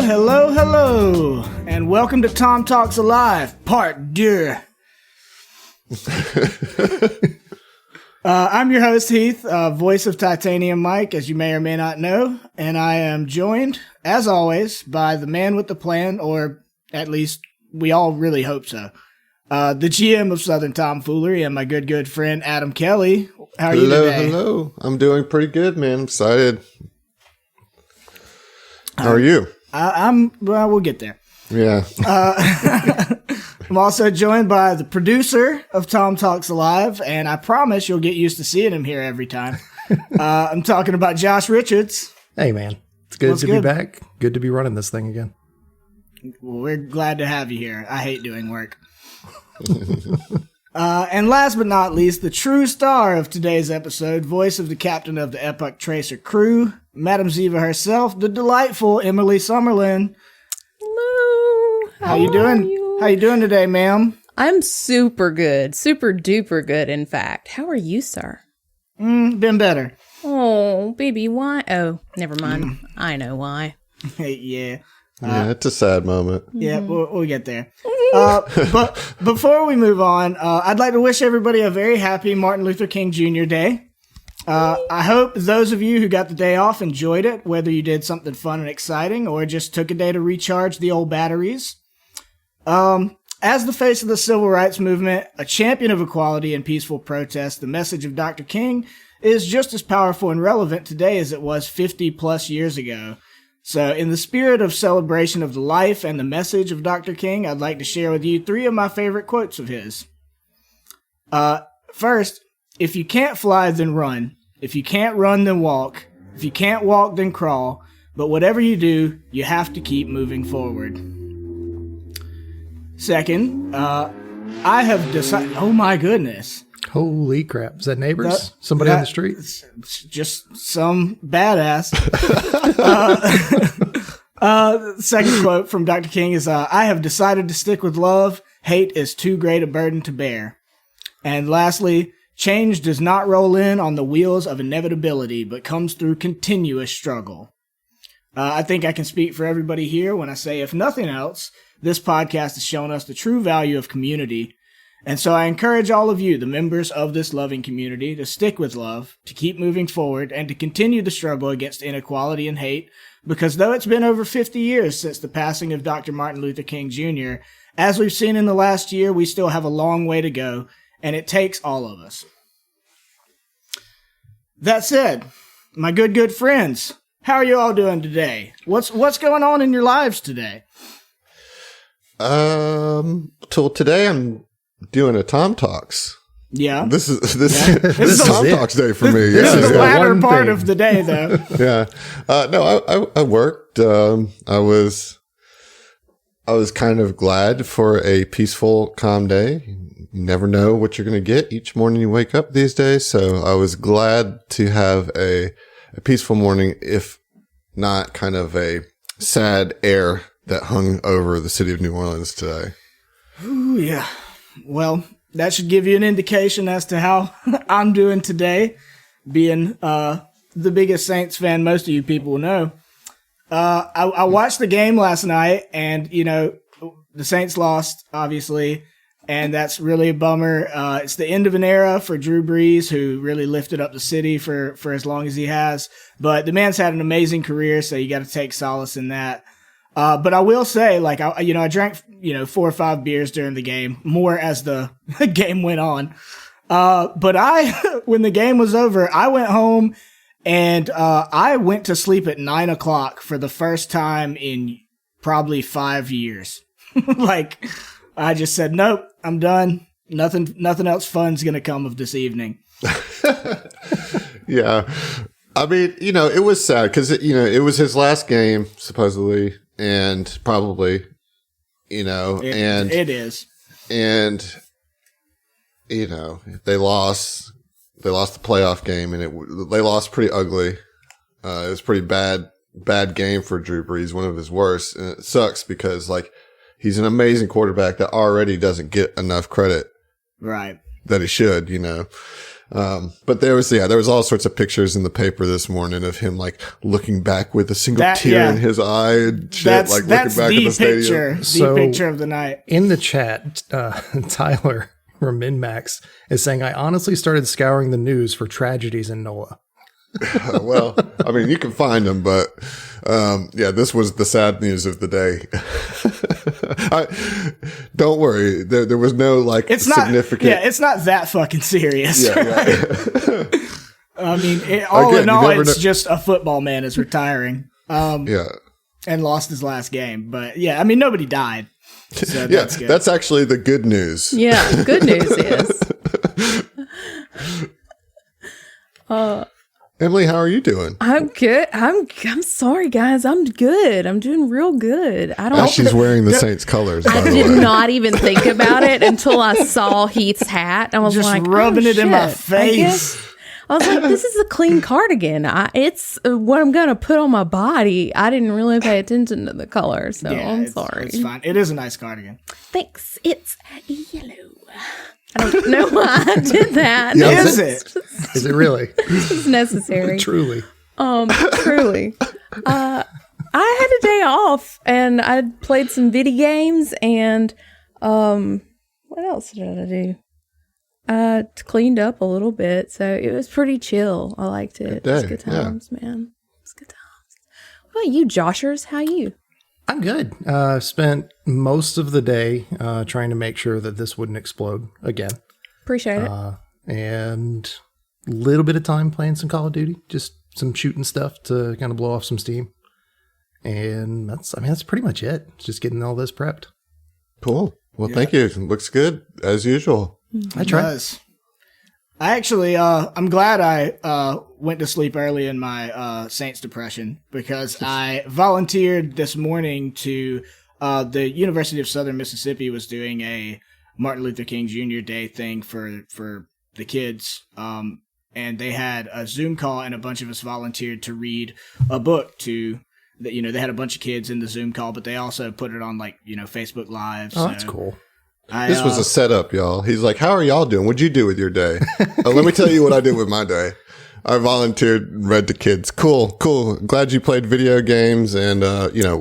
Hello, hello, and welcome to TOMTalks Alive, Part 2. I'm your host, Heath, voice of Titanium Mike, as you may or may not know, and I am joined, as always, by the man with the plan, or at least we all really hope so, the GM of Southern Tomfoolery, and my good friend, Adam Kelly. How are you today? Hello. I'm doing pretty good, man. I'm excited. How are you? Well, we'll get there. Yeah. I'm also joined by the producer of TOMTalks Alive, and I promise you'll get used to seeing him here every time. I'm talking about Josh Richards. Hey, man. It's good to be back. Good to be running this thing again. Well, we're glad to have you here. I hate doing work. And last but not least, the true star of today's episode, voice of the captain of the Epoch Tracer crew, Madam Ziva herself, the delightful Emily Summerlin. Hello. How you doing? How you doing today, ma'am? I'm super good. Super duper good, in fact. How are you, sir? Been better. Oh, baby, why? Oh, never mind. I know why. Yeah. Yeah, it's a sad moment. Yeah, we'll get there. But before we move on, I'd like to wish everybody a very happy Martin Luther King Jr. Day. I hope those of you who got the day off enjoyed it, whether you did something fun and exciting or just took a day to recharge the old batteries. As the face of the civil rights movement, a champion of equality and peaceful protest, the message of Dr. King is just as powerful and relevant today as it was 50 plus years ago. So in the spirit of celebration of the life and the message of Dr. King, I'd like to share with you 3 of my favorite quotes of his. First, if you can't fly, then run. If you can't run, then walk. If you can't walk, then crawl. But whatever you do, you have to keep moving forward. Second, I have decided... Oh my goodness. Holy crap. Is that neighbors? Somebody on the street? Just some badass. Second quote from Dr. King is, I have decided to stick with love. Hate is too great a burden to bear. And lastly, change does not roll in on the wheels of inevitability, but comes through continuous struggle. I think I can speak for everybody here when I say, if nothing else, this podcast has shown us the true value of community. And so I encourage all of you, the members of this loving community, to stick with love, to keep moving forward, and to continue the struggle against inequality and hate, because though it's been over 50 years since the passing of Dr. Martin Luther King Jr., as we've seen in the last year, we still have a long way to go, and it takes all of us. That said, my good friends, how are you all doing today? What's going on in your lives today? Till today I'm doing a TOMTalks. Yeah. This is TOMTalks day for me. This is the latter One part thing. of the day, though. Yeah. No, I worked. I was kind of glad for a peaceful, calm day. You never know what you're going to get each morning you wake up these days. So I was glad to have a peaceful morning, if not kind of a sad air that hung over the city of New Orleans today. Ooh, yeah. Well, that should give you an indication as to how I'm doing today, being the biggest Saints fan most of you people will know. I watched the game last night, and, you know, the Saints lost, obviously, and that's really a bummer. It's the end of an era for Drew Brees, who really lifted up the city for as long as he has. But the man's had an amazing career, so you got to take solace in that. But I will say, like, I drank, 4 or 5 beers during the game, more as the game went on. But when the game was over, I went home and, I went to sleep at 9 o'clock for the first time in probably 5 years. Like, I just said, nope, I'm done. Nothing else fun's going to come of this evening. Yeah. I mean, it was sad because, it was his last game, supposedly. And probably, it is. And, they lost the playoff game, and they lost pretty ugly. It was a pretty bad game for Drew Brees, one of his worst. And it sucks because, like, he's an amazing quarterback that already doesn't get enough credit. Right. That he should, But there was all sorts of pictures in the paper this morning of him like looking back with a single tear in his eye and shit, That's looking back at the stadium. The picture of the night. In the chat, Tyler from MinMax is saying, I honestly started scouring the news for tragedies in NOLA. Well, I mean, you can find them, but this was the sad news of the day. Don't worry, there was no significant. It's not that fucking serious. Yeah, right? I mean, in all, it's just a football man is retiring. And lost his last game, but I mean, nobody died. So that's actually the good news. Yeah, good news is. Emily, how are you doing? I'm good. I'm sorry, guys. I'm good. I'm doing real good. She's wearing the Saints colors. I did not even think about it until I saw Heath's hat. I was just like, rubbing it in my face. I was like, this is a clean cardigan. It's what I'm going to put on my body. I didn't really pay attention to the color, so I'm sorry. It's fine. It is a nice cardigan. Thanks. It's yellow. I don't know why I did that. Is it? Is it really? It's necessary. Truly. Truly. I had a day off and I played some video games and what else did I do? I cleaned up a little bit, so it was pretty chill. I liked it. It was good times, man. It was good times. What about you, Joshers? How you? I'm good. Spent most of the day trying to make sure that this wouldn't explode again. Appreciate it. And a little bit of time playing some Call of Duty, just some shooting stuff to kind of blow off some steam. And that's pretty much it. Just getting all this prepped. Cool. Well, thank you. It looks good as usual. I tried. I actually, I'm glad I went to sleep early in my Saints depression because I volunteered this morning to the University of Southern Mississippi was doing a Martin Luther King Jr. Day thing for the kids, and they had a Zoom call and a bunch of us volunteered to read a book to. They had a bunch of kids in the Zoom call, but they also put it on Facebook Live. Oh, that's cool. This was a setup, y'all. He's like, how are y'all doing? What'd you do with your day? Let me tell you what I did with my day. I volunteered and read to kids. Cool. Glad you played video games and,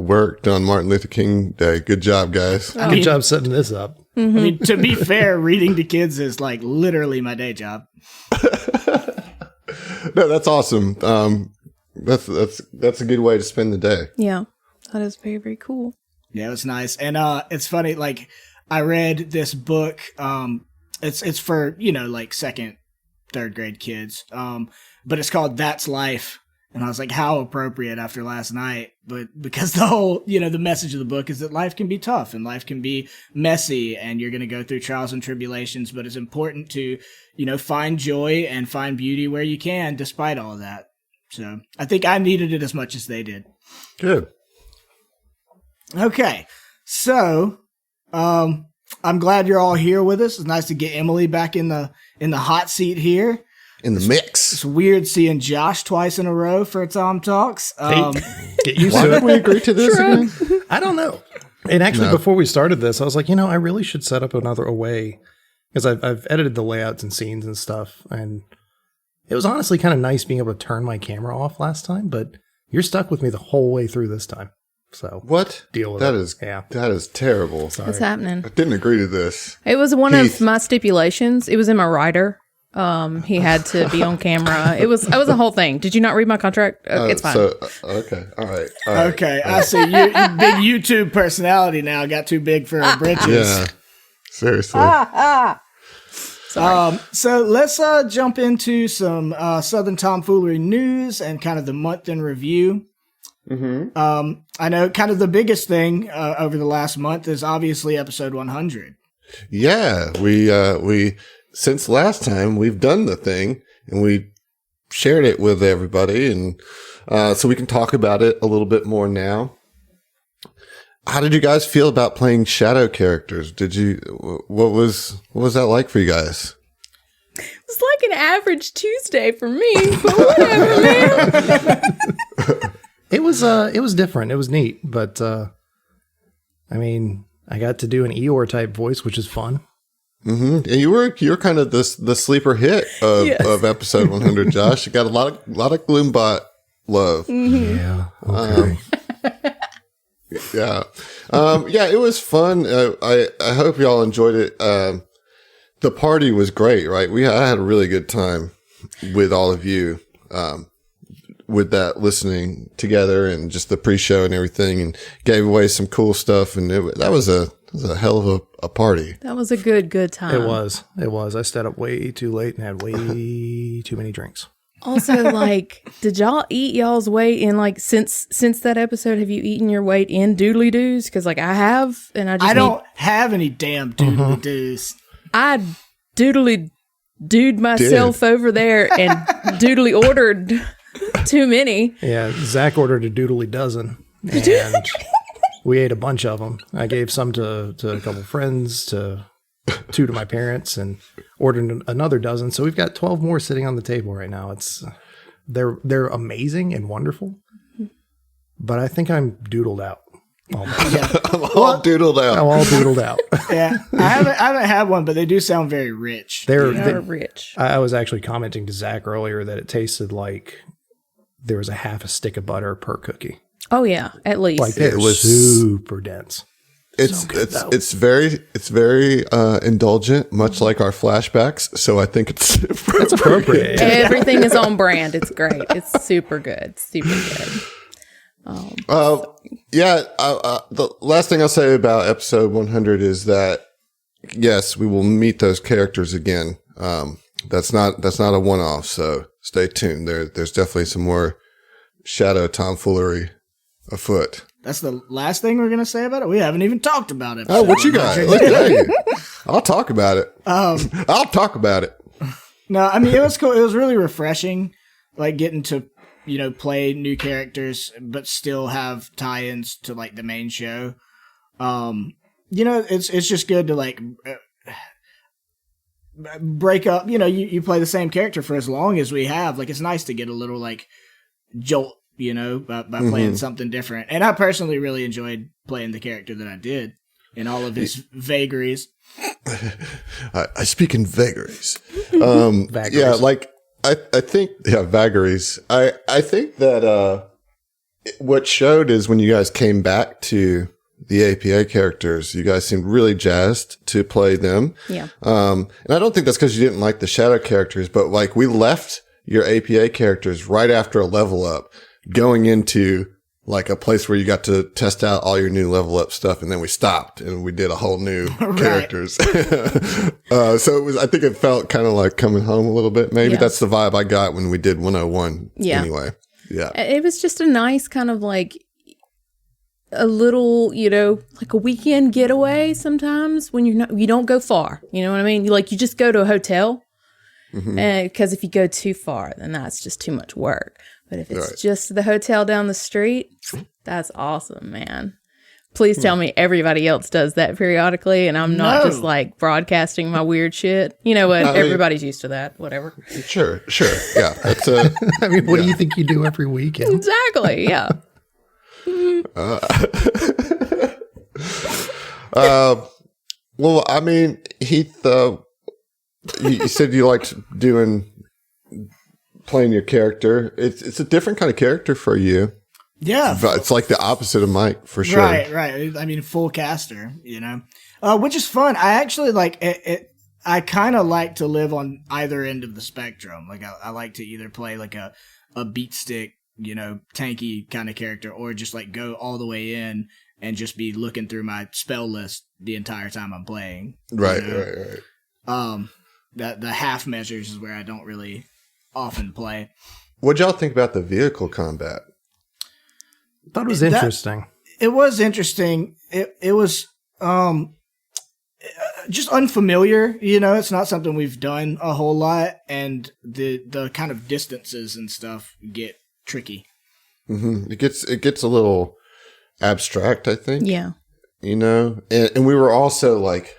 worked on Martin Luther King Day. Good job, guys. Good job setting this up. Mm-hmm. I mean, to be fair, reading to kids is literally my day job. No, that's awesome. That's a good way to spend the day. Yeah, that is very, very cool. Yeah, it was nice. And it's funny, I read this book. It's for, second, third grade kids. But it's called That's Life. And I was like, how appropriate after last night. But because the whole, the message of the book is that life can be tough and life can be messy and you're going to go through trials and tribulations. But it's important to, find joy and find beauty where you can despite all of that. So I think I needed it as much as they did. Good. Okay. So, I'm glad you're all here with us. It's nice to get Emily back in the hot seat here. In the mix. It's weird seeing Josh twice in a row for TOMTalks. Get used Why to it. did we agree to this again? I don't know. And actually, before we started this, I was like, I really should set up another way because I've edited the layouts and scenes and stuff, and it was honestly kind of nice being able to turn my camera off last time. But you're stuck with me the whole way through this time. So what? Deal with it. That is terrible. Sorry. What's happening? I didn't agree to this. It was one of my stipulations. It was in my rider. He had to be on camera. It was a whole thing. Did you not read my contract? It's fine. Okay. All right. Okay. I see. You big YouTube personality now got too big for her britches. Yeah. Seriously. So let's jump into some Southern Tomfoolery news and kind of the month in review. Mm-hmm. I know kind of the biggest thing over the last month is obviously episode 100. Yeah, we since last time we've done the thing and we shared it with everybody, and so we can talk about it a little bit more now. How did you guys feel about playing shadow characters? What was that like for you guys? It's like an average Tuesday for me, but whatever, man. It was different. It was neat, but I got to do an Eeyore type voice, which is fun. And you were kind of the sleeper hit of, Yes. of episode 100, Josh. You got a lot of Gloombot love. Yeah. Okay. Yeah. It was fun. I hope y'all enjoyed it. The party was great, right? I had a really good time with all of you, with that listening together and just the pre-show and everything, and gave away some cool stuff. And that was a hell of a party. That was a good time. It was. I stayed up way too late and had way too many drinks. Also, like, did y'all eat y'all's weight in, like, since that episode? Have you eaten your weight in doodly doos? Because, like, I have, and I don't have any damn doodly doos. I doodly dooed myself over there and doodly ordered too many. Yeah, Zach ordered a doodly dozen, and we ate a bunch of them. I gave some to a couple friends, two to my parents, and ordered another dozen. So we've got 12 more sitting on the table right now. They're amazing and wonderful, but I think I'm doodled out. I'm all doodled out. I'm all doodled out. Yeah, I haven't had one, but they do sound very rich. They're rich. I was actually commenting to Zach earlier that it tasted like there was a half a stick of butter per cookie. Oh yeah, at least. Like it was super dense. It's very indulgent, much like our flashbacks. So I think it's appropriate. Everything is on brand. It's great. It's super good. Super good. The last thing I'll say about episode 100 is that yes, we will meet those characters again. That's not a one-off. So stay tuned. There's definitely some more shadow tomfoolery afoot. That's the last thing we're going to say about it? We haven't even talked about it. Oh, what you got? Look at you. I'll talk about it. I'll talk about it. No, I mean, it was cool. It was really refreshing, like getting to, play new characters, but still have tie-ins to, like, the main show. It's just good to, like, break up. You play the same character for as long as we have. Like, it's nice to get a little, like, jolt, by playing something different. And I personally really enjoyed playing the character that I did in all of his vagaries. I speak in vagaries. Vagaries. Yeah, like I think vagaries. I think that what showed is when you guys came back to the APA characters, you guys seemed really jazzed to play them. Yeah. And I don't think that's because you didn't like the shadow characters, but like we left your APA characters right after a level up, going into like a place where you got to test out all your new level up stuff. And then we stopped and we did a whole new characters. So I think it felt kind of like coming home a little bit. Maybe that's the vibe I got when we did 101. Yeah. Anyway. Yeah. It was just a nice kind of like a little, like a weekend getaway sometimes when you don't go far. You know what I mean? You just go to a hotel. Because if you go too far, then that's just too much work. But if it's just the hotel down the street, that's awesome, man. Please tell me everybody else does that periodically and I'm not just like broadcasting my weird shit. You know what? Everybody's used to that. Whatever. Sure. Yeah. That's I mean, what do you think you do every weekend? Exactly. Yeah. Well, I mean, Heath, you said you liked playing your character. It's a different kind of character for you. Yeah. It's like the opposite of Mike, for sure. Right. I mean, full caster, which is fun. I actually like it. I kind of like to live on either end of the spectrum. Like I like to either play like a beat stick, tanky kind of character, or just like go all the way in and just be looking through my spell list the entire time I'm playing. Right. The half measures is where I don't really often play. What'd y'all think about the vehicle combat? I thought it was interesting. It was interesting. It was just unfamiliar. It's not something we've done a whole lot, and the kind of distances and stuff get tricky. Mm-hmm. It gets a little abstract, I think. Yeah. And we were also like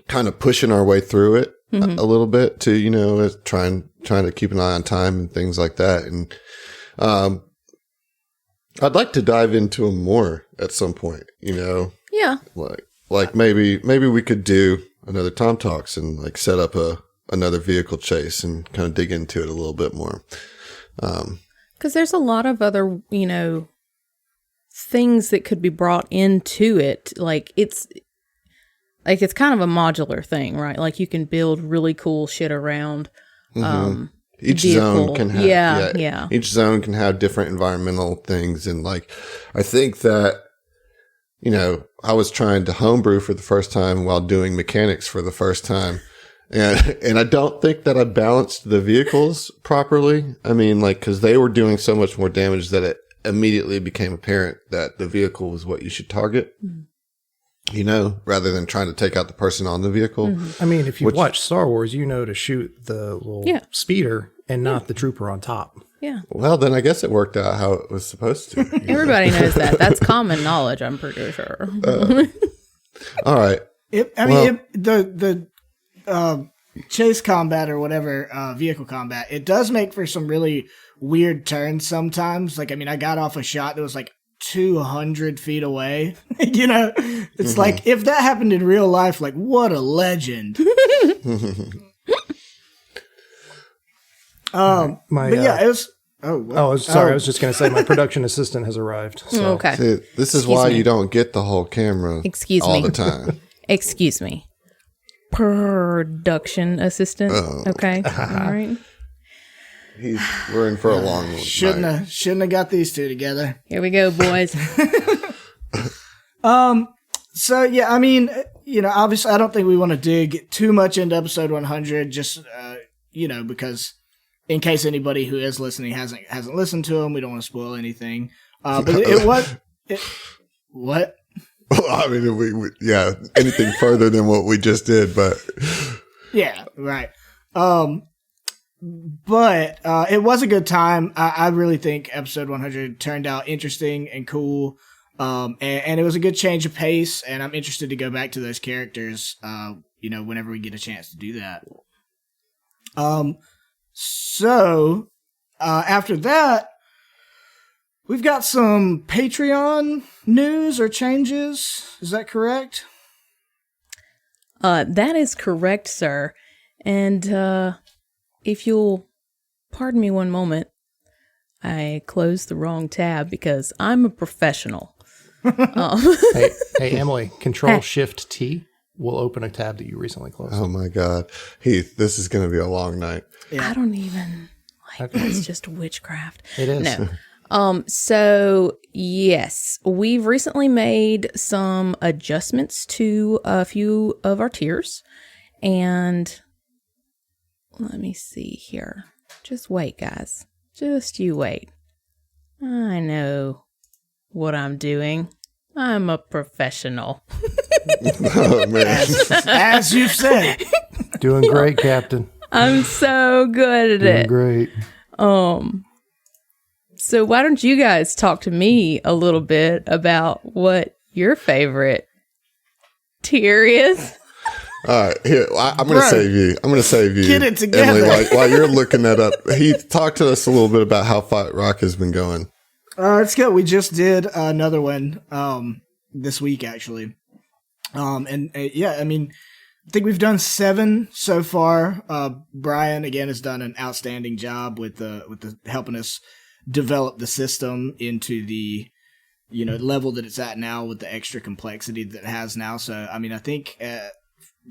kind of pushing our way through it a little bit to, trying to keep an eye on time and things like that. And I'd like to dive into them more at some point, Yeah. like like maybe we could do another Tom Talks and like set up another vehicle chase and kind of dig into it a little bit more. Because there's a lot of other, things that could be brought into it. Like it's kind of a modular thing, right? Like you can build really cool shit around. Each zone can have, each zone can have different environmental things. And like, I think that, I was trying to homebrew for the first time while doing mechanics for the first time. And I don't think that I balanced the vehicles properly. I mean, like, cause they were doing so much more damage that it immediately became apparent that the vehicle was what you should target, rather than trying to take out the person on the vehicle. I mean, if you watch Star Wars, to shoot the little speeder and not the trooper on top. Yeah. Well, then I guess it worked out how it was supposed to. Everybody knows that. That's common knowledge, I'm pretty sure. All right. The chase combat or whatever, vehicle combat, it does make for some really weird turns sometimes. Like, I mean, I got off a shot that was like 200 feet away. It's like, if that happened in real life, like, what a legend. It was. Sorry. I was just going to say my production assistant has arrived. So. Okay. See, this is why you don't get the whole camera all the time. Excuse me. Production assistant. Okay. All right. We're in for a long one. Shouldn't have got these two together. Here we go, boys. So yeah, I mean, obviously I don't think we want to dig too much into episode 100, just because in case anybody who is listening hasn't listened to them, we don't want to spoil anything. But it was what? Well, I mean, anything further than what we just did, but yeah, right. But it was a good time. I really think episode 100 turned out interesting and cool. And it was a good change of pace, and I'm interested to go back to those characters, whenever we get a chance to do that. So after that, we've got some Patreon news or changes. Is that correct? That is correct, sir. And if you'll pardon me one moment, I closed the wrong tab because I'm a professional. Hey, Emily, Control-Shift-T will open a tab that you recently closed. Oh my God. Heath, this is going to be a long night. Yeah. I don't even it's just witchcraft. It is. No. So yes, we've recently made some adjustments to a few of our tiers, and let me see here. Just wait, guys. Just you wait. I know what I'm doing. I'm a professional. Oh, man. As you've said. Doing great, Captain. I'm so good at it. Great. So why don't you guys talk to me a little bit about what your favorite tier is? All right, here, I'm going to save you. I'm going to save you. Get it together. Emily, while you're looking that up, Heath, talk to us a little bit about how Fight Rock has been going. It's good. We just did another one this week, actually. I mean, I think we've done 7 so far. Brian, again, has done an outstanding job with the helping us develop the system into the level that it's at now with the extra complexity that it has now. So, I mean, I think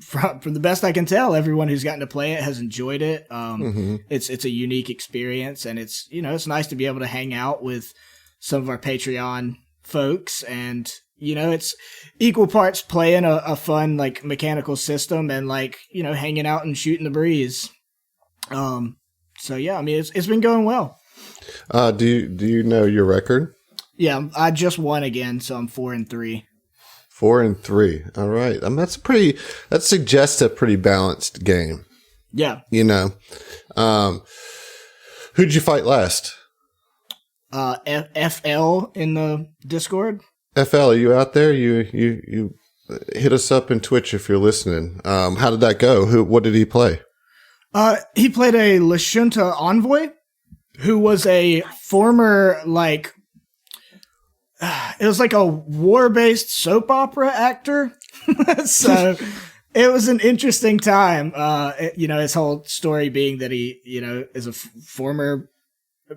from the best I can tell, everyone who's gotten to play it has enjoyed it. It's a unique experience, and it's it's nice to be able to hang out with some of our Patreon folks, and it's equal parts playing a fun like mechanical system and hanging out and shooting the breeze. So yeah, I mean it's been going well. Do you know your record? Yeah, I just won again, so I'm 4-3. 4-3. All right. That suggests a pretty balanced game. Yeah. Who'd you fight last? FL in the Discord. FL, are you out there? You hit us up in Twitch if you're listening. How did that go? What did he play? He played a Lashunta envoy, who was a former it was like a war-based soap opera actor. So it was an interesting time. His whole story being that he, is a former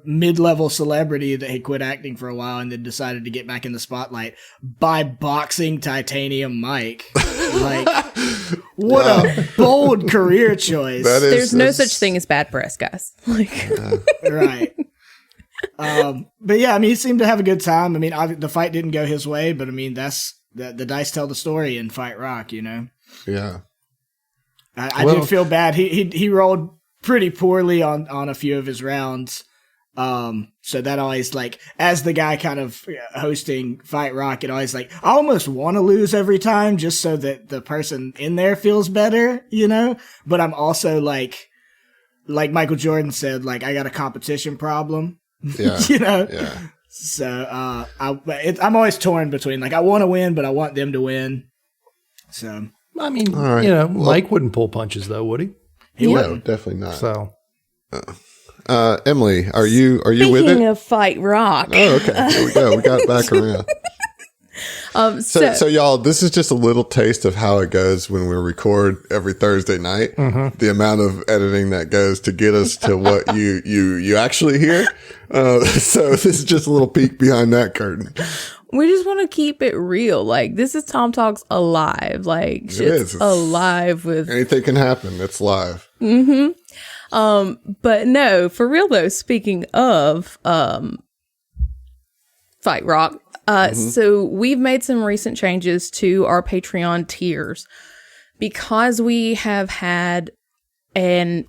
mid-level celebrity that he quit acting for a while and then decided to get back in the spotlight by boxing Titanium Mike. Like, what a bold career choice. There's no such thing as bad press, guys. Like, right. But yeah, I mean, he seemed to have a good time. I mean, the fight didn't go his way, but I mean, that's the dice tell the story in Fight Rock, Yeah. I did feel bad. He rolled pretty poorly on a few of his rounds. So that always, like, as the guy kind of hosting Fight Rock, it always like, I almost want to lose every time just so that the person in there feels better, but I'm also like Michael Jordan said, like, I got a competition problem, Yeah. Yeah. So, I'm always torn between, like, I want to win, but I want them to win. So, I mean, all right. Mike wouldn't pull punches though, would he? No, definitely not. So, Emily, are you with it? Speaking of Fight Rock. Oh, okay. Here we go. We got back around. So y'all, this is just a little taste of how it goes when we record every Thursday night. Mm-hmm. The amount of editing that goes to get us to what you actually hear. So this is just a little peek behind that curtain. We just want to keep it real. Like, this is Tom Talks alive. Like, shit's alive with anything can happen. It's live. Mm-hmm. But no, for real though, speaking of Fight Rock, so we've made some recent changes to our Patreon tiers because we have had an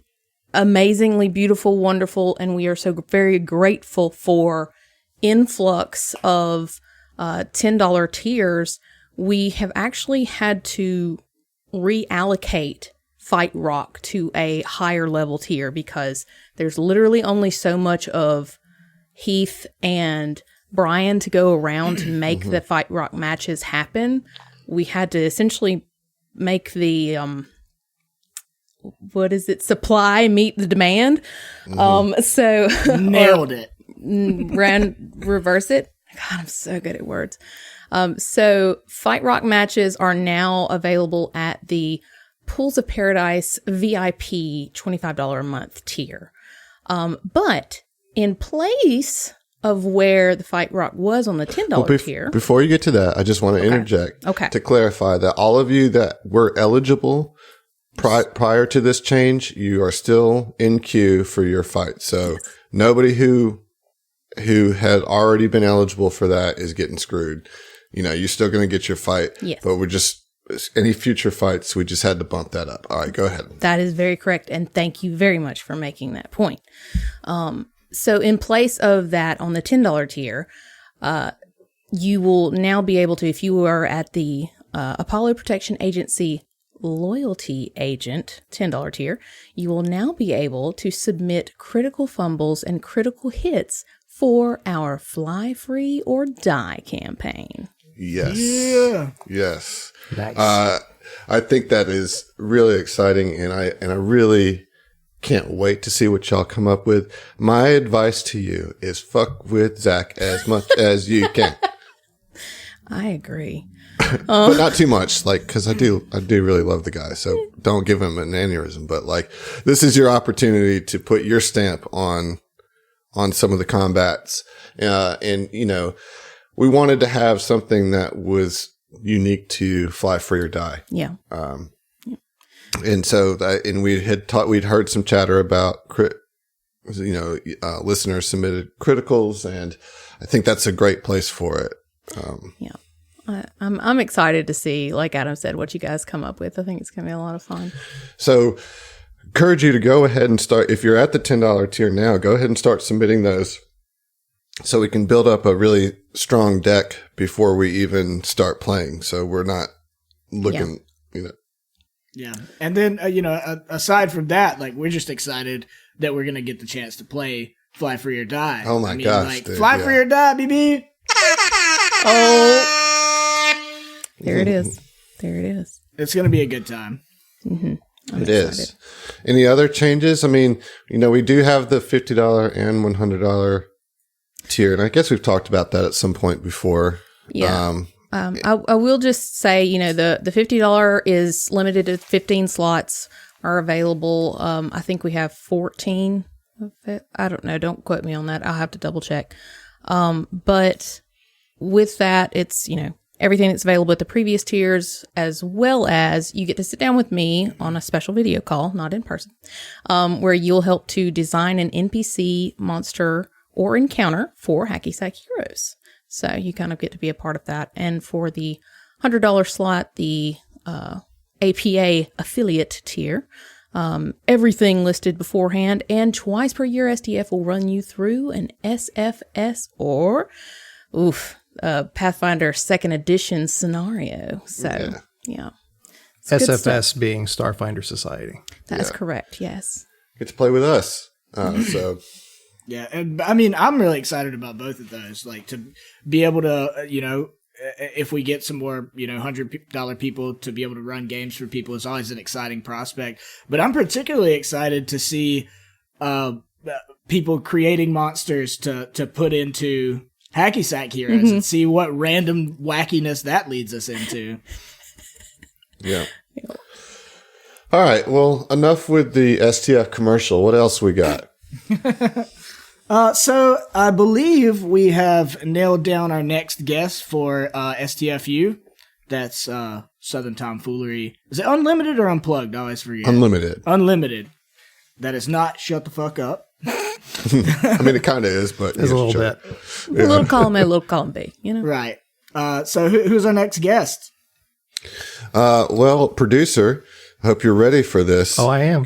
amazingly beautiful, wonderful, and we are so very grateful for influx of $10 tiers. We have actually had to reallocate Fight Rock to a higher level tier because there's literally only so much of Heath and Brian to go around to make the Fight Rock matches happen. We had to essentially make the supply meet the demand. So nailed it. Reverse it. God, I'm so good at words. So Fight Rock matches are now available at the Pools of Paradise VIP $25 a month tier. But in place of where the Fight Rock was on the $10 tier. Before you get to that, I just want to interject to clarify that all of you that were eligible prior to this change, you are still in queue for your fight. So nobody who had already been eligible for that is getting screwed. You're still going to get your fight, but we're just, any future fights, we just had to bump that up. All right, go ahead. That is very correct. And thank you very much for making that point. So in place of that on the $10 tier, you will now be able to, if you are at the Apollo Protection Agency Loyalty Agent $10 tier, you will now be able to submit critical fumbles and critical hits for our Fly Free or Die campaign. Yes. Yeah. Yes. Nice. I think that is really exciting, and I really can't wait to see what y'all come up with. My advice to you is fuck with Zach as much as you can. I agree. But not too much, like, because I do really love the guy, so don't give him an aneurysm. But like, this is your opportunity to put your stamp on some of the combats, and we wanted to have something that was unique to Fly Free or Die. Yeah. And so we'd heard some chatter about listeners submitted criticals, and I think that's a great place for it. I'm excited to see, like Adam said, what you guys come up with. I think it's going to be a lot of fun. So encourage you to go ahead and start. If you're at the $10 tier now, go ahead and start submitting those so we can build up a really strong deck before we even start playing. So we're not looking, Yeah. And then, aside from that, like, we're just excited that we're going to get the chance to play Fly Free or Die. Oh my gosh. Like, dude, Fly Free or Die, baby. There it is. There it is. It's going to be a good time. Mm-hmm. It is. Any other changes? I mean, we do have the $50 and $100 tier, and I guess we've talked about that at some point before. Yeah. I will just say, the $50 is limited to 15 slots are available. I think we have 14 of it. I don't know. Don't quote me on that. I'll have to double check. But with that, it's, everything that's available at the previous tiers, as well as you get to sit down with me on a special video call, not in person, where you'll help to design an NPC, monster, or encounter for Hacky Sack Heroes. So you kind of get to be a part of that. And for the $100 slot, the APA affiliate tier, everything listed beforehand, and twice per year STF will run you through an SFS or Pathfinder 2nd Edition scenario. So, yeah. SFS being Starfinder Society. That is correct, yes. Get to play with us. So... Yeah, and I mean, I'm really excited about both of those. Like, to be able to, if we get some more, $100 people to be able to run games for people is always an exciting prospect. But I'm particularly excited to see people creating monsters to put into Hacky Sack Heroes and see what random wackiness that leads us into. Yeah. All right. Well, enough with the STF commercial. What else we got? So I believe we have nailed down our next guest for STFU. That's Southern Tomfoolery. Is it unlimited or unplugged? I always forget. Unlimited. Unlimited. That is not shut the fuck up. I mean, it kind of is, but it's a little bit. Yeah. A little column A, a little column B, Right. So who's our next guest? Well, producer, I hope you're ready for this. Oh, I am.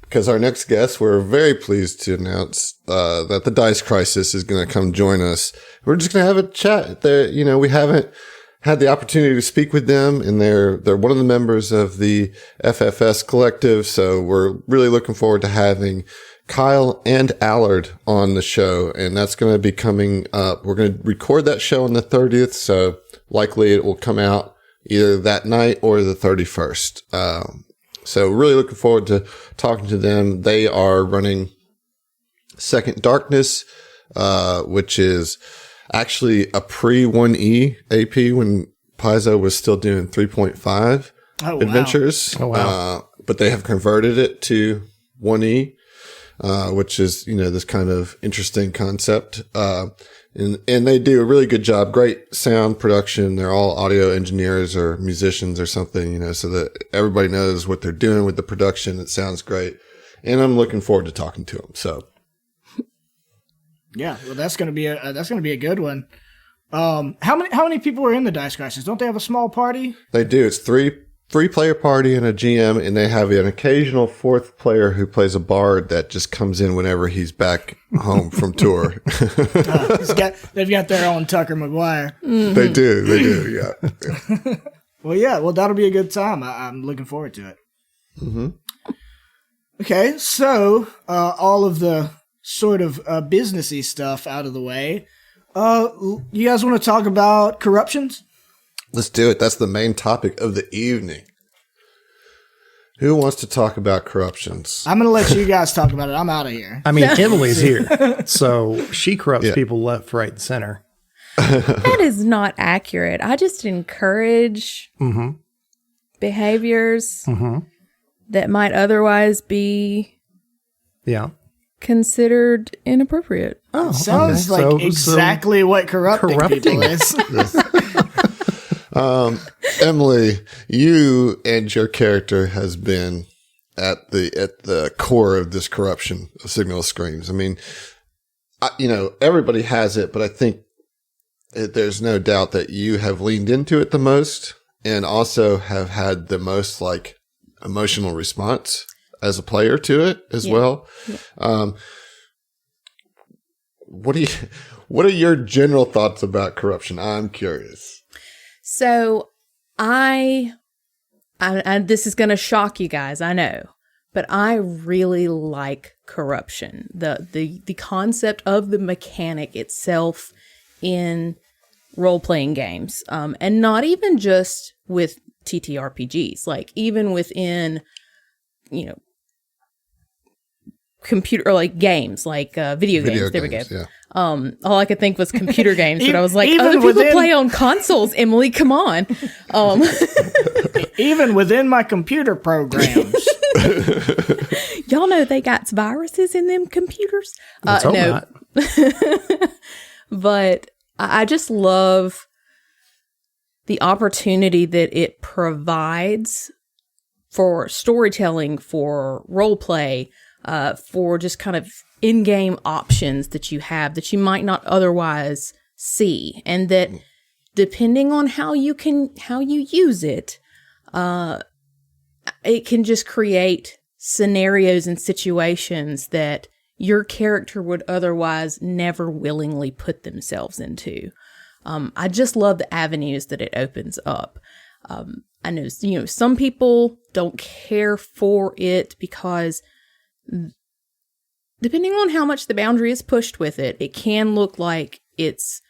Because our next guest, we're very pleased to announce that the Dice Crisis is going to come join us. We're just going to have a chat. We haven't had the opportunity to speak with them, and they're one of the members of the FFS collective. So we're really looking forward to having Kyle and Allard on the show, and that's going to be coming up. We're going to record that show on the 30th, so likely it will come out either that night or the 31st. So really looking forward to talking to them. They are running Second Darkness, which is actually a pre-1E AP when Paizo was still doing 3.5 adventures. Oh, wow. But they have converted it to 1E, which is, this kind of interesting concept. And they do a really good job. Great sound production. They're all audio engineers or musicians or something, so that everybody knows what they're doing with the production. It sounds great. And I'm looking forward to talking to them. So. Yeah, well, that's gonna be a good one. How many people are in the Dice Crisis? Don't they have a small party? They do. It's three-player party and a GM, and they have an occasional fourth player who plays a bard that just comes in whenever he's back home from tour. They've got their own Tucker McGuire. Mm-hmm. They do, yeah. Well, that'll be a good time. I'm looking forward to it. Mm-hmm. Okay, so all of the sort of businessy stuff out of the way. You guys want to talk about corruptions? Let's do it. That's the main topic of the evening. Who wants to talk about corruptions? I'm going to let you guys talk about it. I'm out of here. I mean, Emily's here, so she corrupts people left, right, and center. That is not accurate. I just encourage behaviors that might otherwise be considered inappropriate. Oh, sounds like exactly what corrupting people is. Emily, you and your character has been at the core of this corruption of Signal Screams. I mean, everybody has it, but I think there's no doubt that you have leaned into it the most and also have had the most emotional response as a player to it as well. Yeah. What are your general thoughts about corruption? I'm curious. So I this is going to shock you guys, I know, but I really like corruption. The concept of the mechanic itself in role-playing games, and not even just with TTRPGs, like even within, computer or like games, like video games. There we go. Yeah. All I could think was computer games, but I was like, Even other people within- play on consoles, Emily, come on. Even within my computer programs. Y'all know they got viruses in them computers. Let's hope No, not. but I just love the opportunity that it provides for storytelling, for role play, for just kind of in-game options that you have that you might not otherwise see, and that depending on how you use it, it can just create scenarios and situations that your character would otherwise never willingly put themselves into. I just love the avenues that it opens up. I know, some people don't care for it because depending on how much the boundary is pushed with it, it can look like it's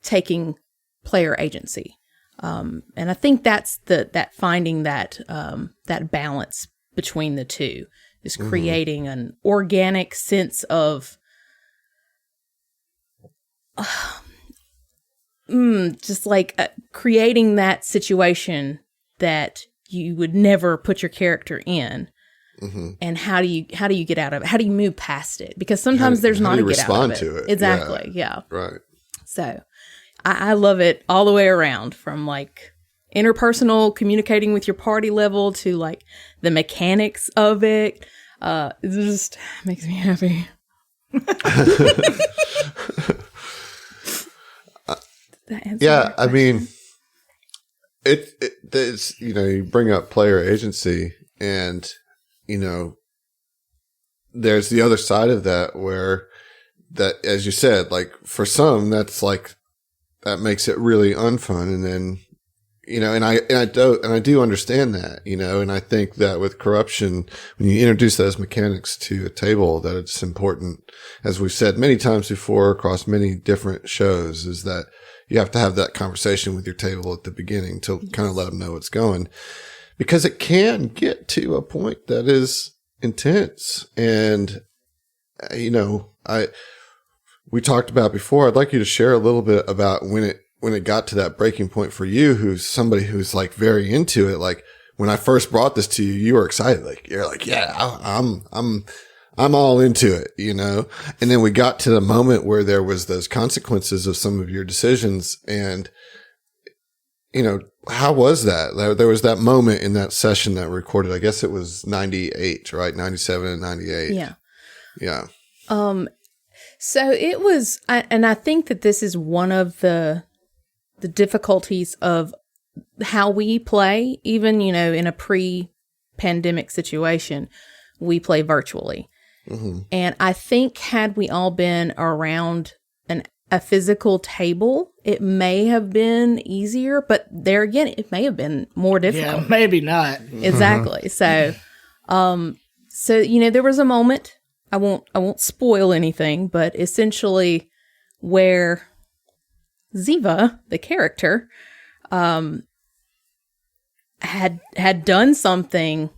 taking player agency. And I think that's that finding that balance between the two is creating an organic sense of just like creating that situation that you would never put your character in. And how do you get out of it? How do you move past it? Because sometimes there's not a get out of it. To it. Exactly. Yeah. Right. So I love it all the way around, from like interpersonal communicating with your party level to like the mechanics of it. It just makes me happy. Yeah, I mean, it's, you bring up player agency, and, there's the other side of that where that, as you said, like for some, that's like, that makes it really unfun. And then, and I do understand that, and I think that with corruption, when you introduce those mechanics to a table, that it's important, as we've said many times before across many different shows, is that you have to have that conversation with your table at the beginning to kind of let them know what's going, because it can get to a point that is intense. And, we talked about before, I'd like you to share a little bit about when it got to that breaking point for you, who's somebody who's like very into it. Like when I first brought this to you, you were excited. Like, you're like, yeah, I'm all into it, and then we got to the moment where there was those consequences of some of your decisions. And, how was that? There was that moment in that session that recorded, I guess it was 98, right? 97 and 98. Yeah. Yeah. So it was, and I think that this is one of the difficulties of how we play, even, in a pre-pandemic situation, we play virtually. And I think had we all been around a physical table, it may have been easier, but there again, it may have been more difficult. Yeah, maybe not. Exactly. So, there was a moment, I won't spoil anything, but essentially where Ziva, the character, had done something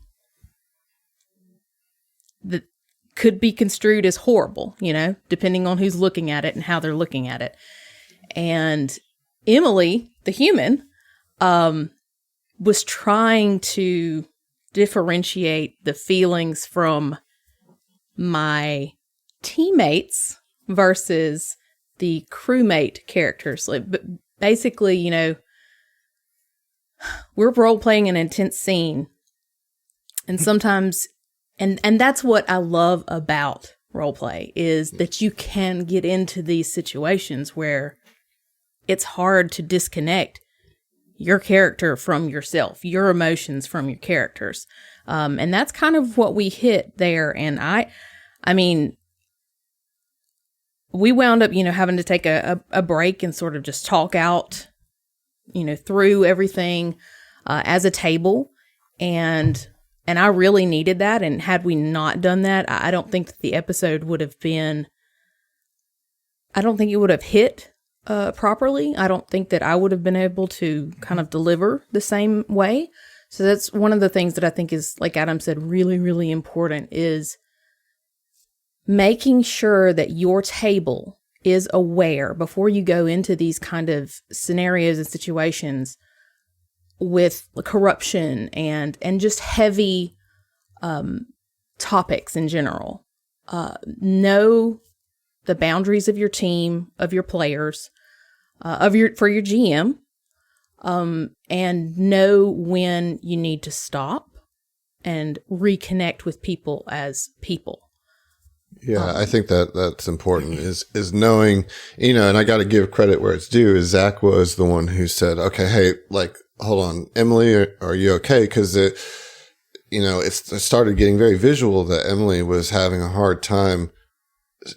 that could be construed as horrible, depending on who's looking at it and how they're looking at it. And Emily, the human, was trying to differentiate the feelings from my teammates versus the crewmate characters. Like, but basically, we're role playing an intense scene, and sometimes, and that's what I love about role play, is that you can get into these situations where it's hard to disconnect your character from yourself, your emotions from your characters. And that's kind of what we hit there. And I mean, we wound up, having to take a break and sort of just talk out, through everything, as a table. And I really needed that. And had we not done that, I don't think that the episode would have been, I don't think it would have hit properly. I don't think that I would have been able to kind of deliver the same way. So that's one of the things that I think is, like Adam said, really, really important, is making sure that your table is aware before you go into these kind of scenarios and situations with corruption and just heavy topics in general. Know the boundaries of your team, of your players, for your GM, and know when you need to stop and reconnect with people as people. Yeah, I think that's important is knowing, and I got to give credit where it's due, is Zach was the one who said, okay, hey, like, hold on, Emily, are you okay? Cause it started getting very visual that Emily was having a hard time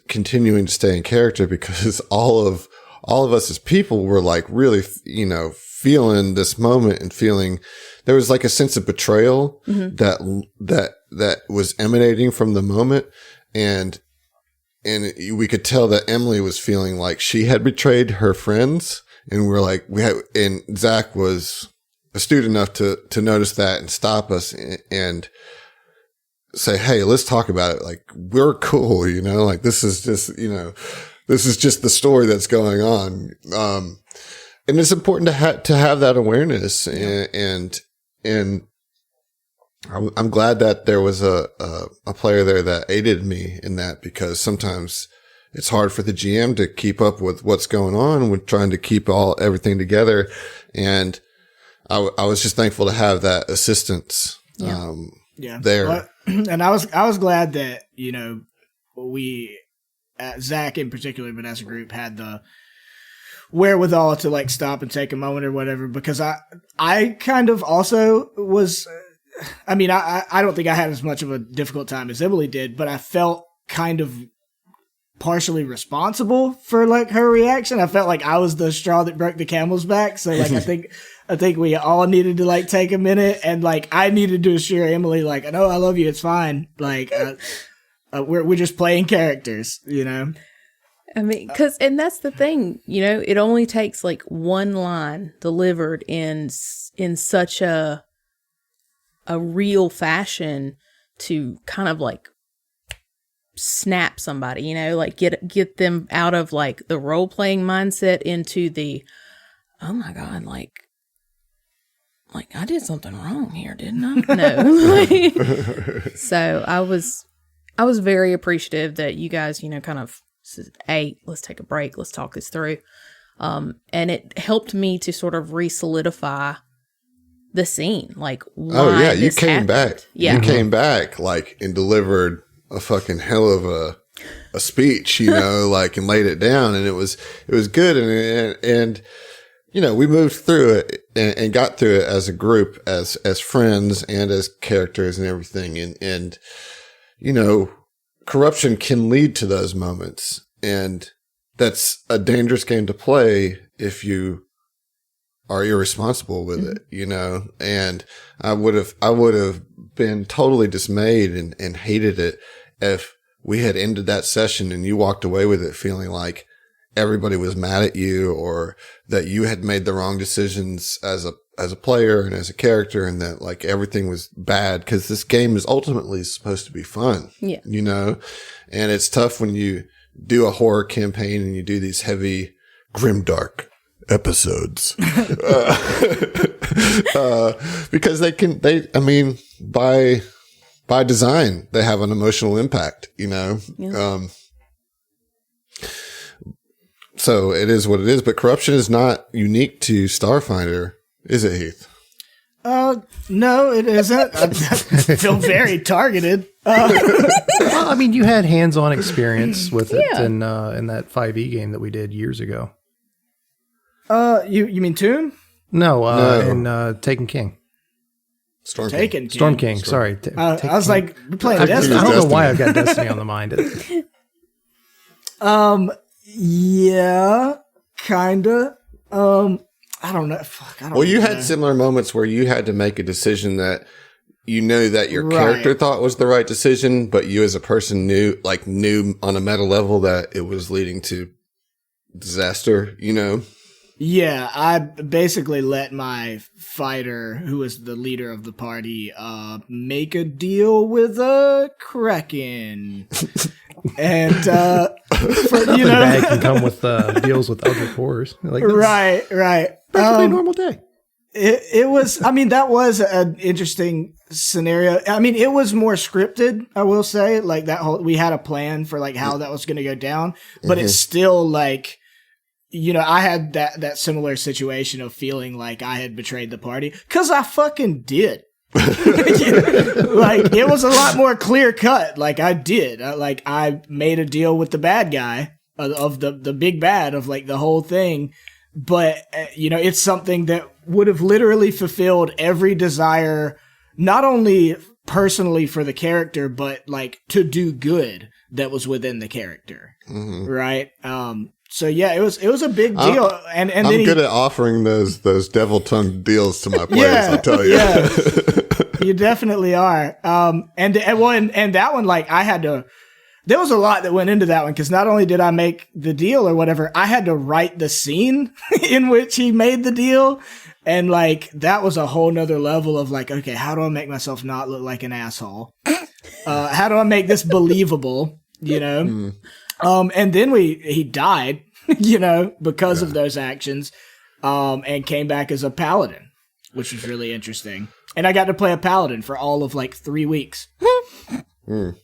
continuing to stay in character because all of us as people were like really, feeling this moment and feeling there was like a sense of betrayal that was emanating from the moment. And we could tell that Emily was feeling like she had betrayed her friends, and and Zach was astute enough to notice that and stop us and say, hey, let's talk about it. Like, we're cool, like this is just, this is just the story that's going on. And it's important to have that awareness and I'm glad that there was a player there that aided me in that, because sometimes it's hard for the GM to keep up with what's going on with trying to keep everything together. And I was just thankful to have that assistance, there. Well, and I was glad that, we, Zach in particular, but as a group, had the wherewithal to like stop and take a moment or whatever, because I kind of also was, I don't think I had as much of a difficult time as Emily did, but I felt kind of partially responsible for like her reaction. I felt like I was the straw that broke the camel's back. So like, I think we all needed to like take a minute, and like I needed to assure Emily, like, I know I love you. It's fine. Like, we're just playing characters, and that's the thing, it only takes like one line delivered in such a real fashion to kind of like snap somebody, like get them out of like the role playing mindset into the, oh my God, like I did something wrong here, didn't I? No. So I was very appreciative that you guys, kind of said, hey, let's take a break. Let's talk this through. And it helped me to sort of re-solidify the scene. Like, why you this came happened. back. Yeah. You came back like and delivered a fucking hell of a speech, like, and laid it down, and it was good. And we moved through it and got through it as a group, as friends and as characters and everything. And corruption can lead to those moments, and that's a dangerous game to play if you are irresponsible with it, and I would have been totally dismayed and hated it if we had ended that session and you walked away with it feeling like everybody was mad at you, or that you had made the wrong decisions as a player and as a character, and that like everything was bad, because this game is ultimately supposed to be fun. Yeah. And it's tough when you do a horror campaign and you do these heavy, grimdark episodes, because by design, they have an emotional impact, Yeah. So it is what it is, but corruption is not unique to Starfinder, is it, Heath? No, it isn't. I feel very targeted. Well, you had hands-on experience with it in that 5e game that we did years ago. You mean Tomb? No, in Taken King. Storm King. Sorry. I was like, we're playing Destiny. I don't know why I've got Destiny on the mind. Yeah, kinda. I don't know. Well, you had similar moments where you had to make a decision that you knew that your character thought was the right decision, but you as a person knew on a meta level that it was leading to disaster, Yeah, I basically let my fighter, who was the leader of the party, make a deal with a Kraken. And for, The bag can come with deals with other horrors. Like, right. Perfectly a normal day. It was, I mean, that was an interesting scenario. I mean, it was more scripted, I will say. Like that whole, we had a plan for like how that was going to go down, but it's still like, you know, I had that similar situation of feeling like I had betrayed the party, because I fucking did. Like, it was a lot more clear cut. Like, I did. Like, I made a deal with the bad guy of the big bad of like the whole thing. But, you know, it's something that would have literally fulfilled every desire, not only personally for the character, but like to do good that was within the character. Right. So yeah, it was a big deal, and I'm then good at offering those devil tongue deals to my players. I'll tell you. Yeah, you definitely are. And that one, like, I had to. There was a lot that went into that one, because not only did I make the deal or whatever, I had to write the scene in which he made the deal, and like that was a whole nother level of like, okay, how do I make myself not look like an asshole? How do I make this believable? You know. And then he died, you know, because of those actions, and came back as a paladin, which was really interesting. And I got to play a paladin for all of like 3 weeks. And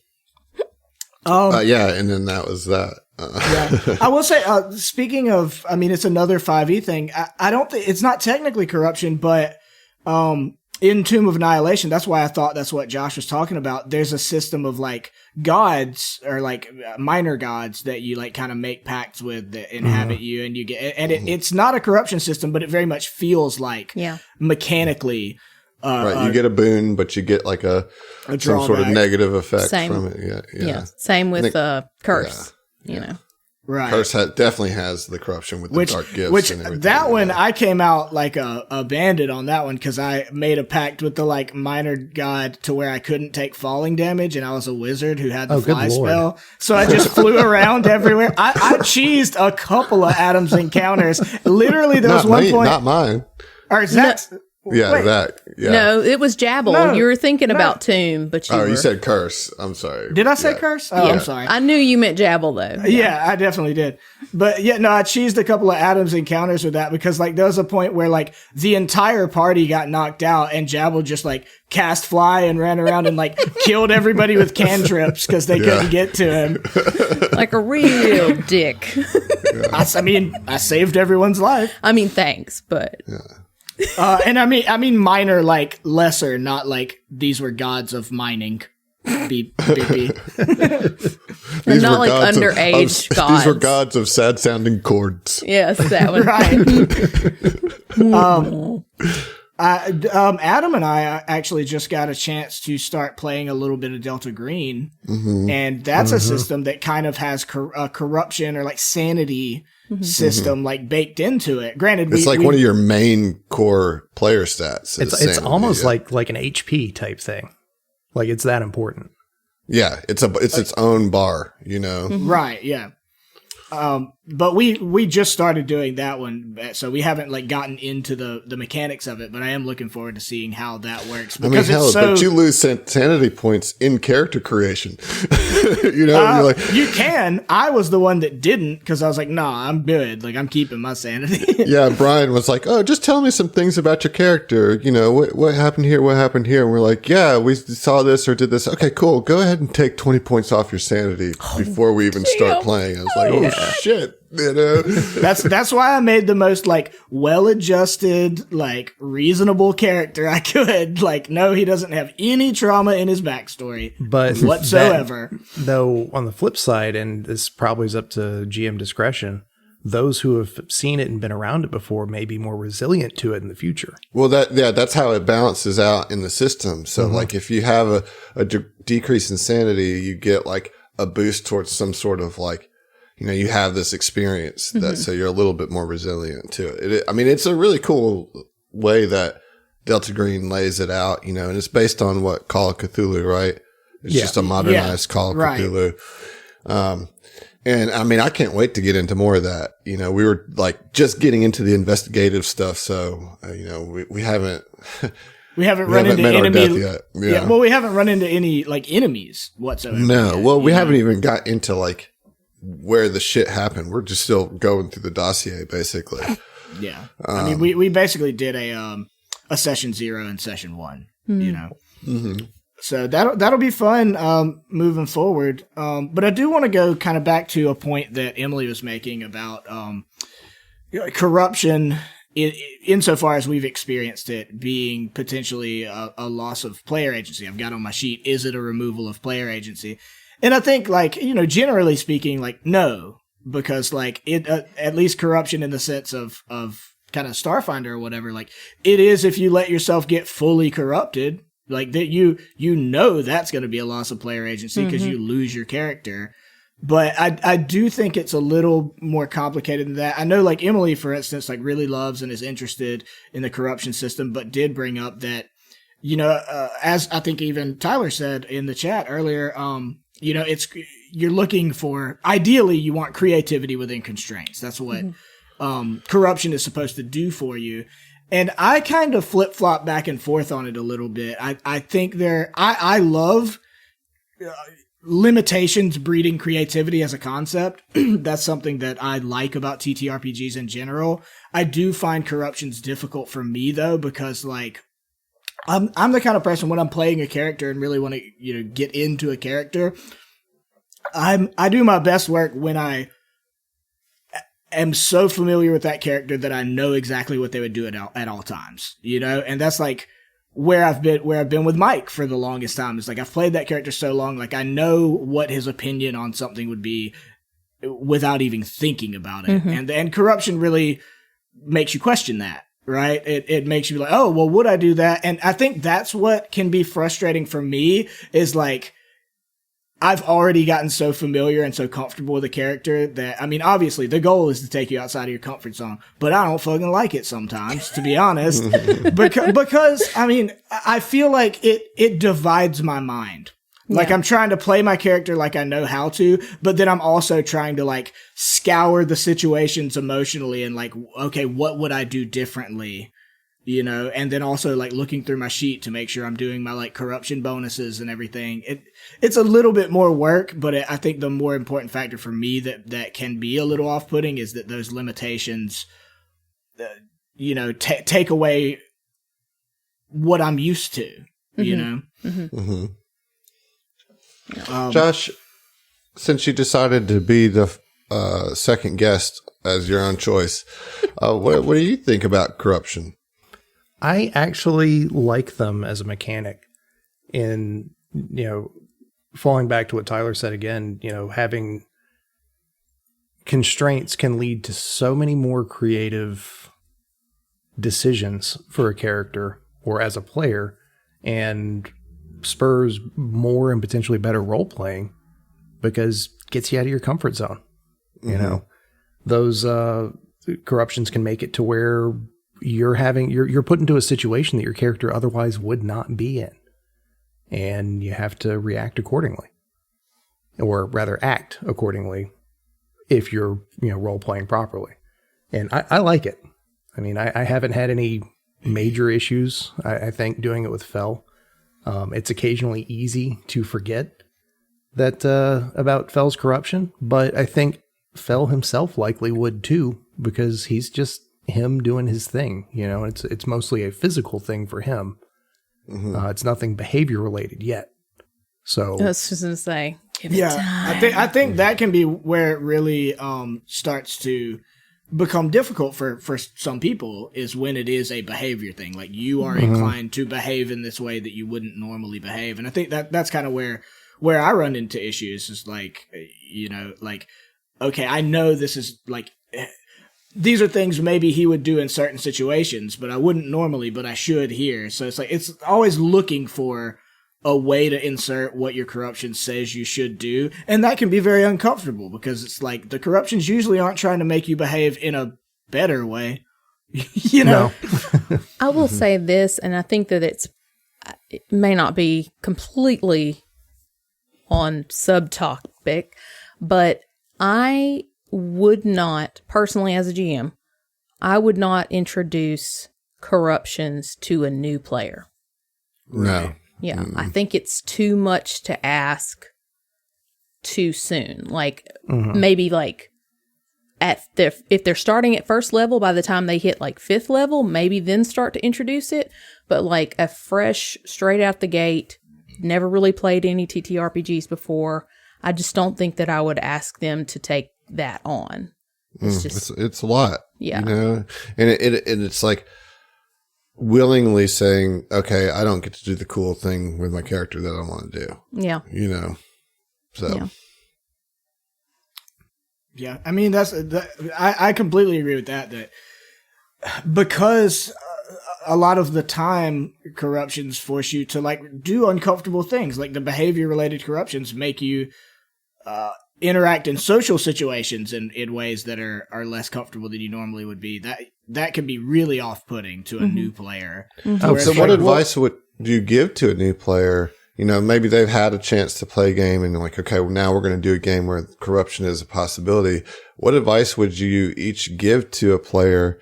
then that was that. Yeah. I will say, speaking of, I mean, it's another 5e thing. I don't think it's not technically corruption, but, in Tomb of Annihilation, that's why I thought that's what Josh was talking about. There's a system of like gods, or like minor gods, that you like kind of make pacts with that inhabit you, and you get, and it's not a corruption system, but it very much feels like mechanically. Right, you get a boon, but you get like some sort of negative effect from it. Yeah. Same with curse. You know. Right. Curse definitely has the corruption with the dark gifts and everything. That one, I came out like a bandit on that one, because I made a pact with the like minor god to where I couldn't take falling damage, and I was a wizard who had the fly spell. So I just flew around everywhere. I cheesed a couple of Adam's encounters. Literally, there was one point. Not mine. Or Zach's. Yeah, that. Yeah. No, it was Jabble. No, you were thinking about Tomb, but you said curse. I'm sorry. Did I say curse? Oh, I'm sorry. I knew you meant Jabble, though. Yeah, I definitely did. But yeah, no, I cheesed a couple of Adam's encounters with that, because like there was a point where like the entire party got knocked out, and Jabble just like cast fly and ran around and like killed everybody with cantrips because they couldn't get to him. Like a real dick. I mean, I saved everyone's life. I mean, thanks, but... And I mean minor, like lesser, not like these were gods of mining. Beep, beep, beep. They're not like underage gods. These were gods of sad sounding chords. Yes, that one. Right. Adam and I actually just got a chance to start playing a little bit of Delta Green, and that's a system that kind of has corruption or like sanity system like baked into it. Granted, it's one of your main core player stats. It's almost like an HP type thing. Like it's that important. Yeah, it's its own bar, you know. Right, yeah. But we just started doing that one, so we haven't like gotten into the mechanics of it. But I am looking forward to seeing how that works. Because but you lose sanity points in character creation. You know, you're like, you can. I was the one that didn't, because I was like, nah, I'm good. Like I'm keeping my sanity. Yeah, Brian was like, oh, just tell me some things about your character. You know, what happened here? What happened here? And we're like, yeah, we saw this or did this. Okay, cool. Go ahead and take 20 points off your sanity before we even start playing. I was like, oh shit. You know? That's why I made the most like well-adjusted, like reasonable character I could. Like, no, he doesn't have any trauma in his backstory, but whatsoever. Though on the flip side, and this probably is up to GM discretion, those who have seen it and been around it before may be more resilient to it in the future. Well, that's how it balances out in the system. So like if you have a decrease in sanity, you get like a boost towards some sort of like, you know, you have this experience that, so you're a little bit more resilient to it. I mean, it's a really cool way that Delta Green lays it out, you know, and it's based on what Call of Cthulhu, right? It's just a modernized Call of Cthulhu. And I mean, I can't wait to get into more of that. You know, we were like just getting into the investigative stuff. So, you know, we haven't, We haven't We run haven't into met our enemy death yet. Yeah. Well, we haven't run into any like enemies whatsoever. No. yet, Well, we you know? haven't even got into like where the shit happened. We're just still going through the dossier, basically. Yeah. I mean, we basically did a session 0 and session 1, you know. Mm-hmm. So that'll be fun moving forward. But I do want to go kind of back to a point that Emily was making about corruption insofar as we've experienced it being potentially a loss of player agency. I've got on my sheet, is it a removal of player agency? And I think, like, you know, generally speaking, like, no, because like it, at least corruption in the sense of kind of Starfinder or whatever, like it is if you let yourself get fully corrupted, like that you know that's going to be a loss of player agency because you lose your character. But I do think it's a little more complicated than that. I know, like, Emily, for instance, like, really loves and is interested in the corruption system, but did bring up that, you know, as I think even Tyler said in the chat earlier, you know, you're looking for, ideally, you want creativity within constraints. That's what corruption is supposed to do for you. And I kind of flip-flop back and forth on it a little bit. I think I love limitations breeding creativity as a concept. That's something that I like about TTRPGs in general. I do find corruptions difficult for me though, because like I'm the kind of person when I'm playing a character and really want to, you know, get into a character, I do my best work when I am so familiar with that character that I know exactly what they would do at all times, you know? And that's like where I've been with Mike for the longest time. It's like I've played that character so long, like I know what his opinion on something would be without even thinking about it. And corruption really makes you question that, right? It makes you be like, oh, well, would I do that? And I think that's what can be frustrating for me is like, I've already gotten so familiar and so comfortable with a character that, I mean, obviously the goal is to take you outside of your comfort zone, but I don't fucking like it sometimes, to be honest, because I mean, I feel like it divides my mind. Like I'm trying to play my character like I know how to, but then I'm also trying to like scour the situations emotionally and like, okay, what would I do differently? You know, and then also like looking through my sheet to make sure I'm doing my like corruption bonuses and everything. It's a little bit more work, but I think the more important factor for me that can be a little off-putting is that those limitations, you know, take away what I'm used to, you know? Josh, since you decided to be the second guest as your own choice, what do you think about corruption? I actually like them as a mechanic. In, you know, falling back to what Tyler said again, you know, having constraints can lead to so many more creative decisions for a character or as a player, and spurs more and potentially better role playing because it gets you out of your comfort zone. You know, those corruptions can make it to where you're put into a situation that your character otherwise would not be in, and you have to react accordingly, or rather act accordingly if you're, you know, role playing properly. And I like it. I mean, I haven't had any major issues. I think doing it with Fel, it's occasionally easy to forget that about Fel's corruption, but I think Fel himself likely would too, because he's just him doing his thing. You know, it's mostly a physical thing for him. It's nothing behavior related yet. So I was just gonna say, give it time. I think that can be where it really starts to become difficult for some people, is when it is a behavior thing. Like you are inclined to behave in this way that you wouldn't normally behave, and I think that's kind of where I run into issues. Is like, you know, like, okay, I know this is like, these are things maybe he would do in certain situations, but I wouldn't normally, but I should here. So it's like, it's always looking for a way to insert what your corruption says you should do. And that can be very uncomfortable because it's like the corruptions usually aren't trying to make you behave in a better way. You know? no. I will say this, and I think that it may not be completely on subtopic, but I would not, personally as a GM, I would not introduce corruptions to a new player. No. Yeah, I think it's too much to ask too soon. Like maybe like if they're starting at first level, by the time they hit like 5th level, maybe then start to introduce it. But like a fresh, straight out the gate, never really played any TTRPGs before, I just don't think that I would ask them to take that on. It's a lot. Yeah. You know, and it's like willingly saying, okay, I don't get to do the cool thing with my character that I want to do. Yeah. You know, so. Yeah. Yeah, I mean I completely agree with that. That because a lot of the time corruptions force you to like do uncomfortable things, like the behavior related corruptions make you interact in social situations in ways that are less comfortable than you normally would be. That can be really off putting to a new player. So, what advice would you give to a new player? You know, maybe they've had a chance to play a game and like, okay, well, now we're going to do a game where corruption is a possibility. What advice would you each give to a player,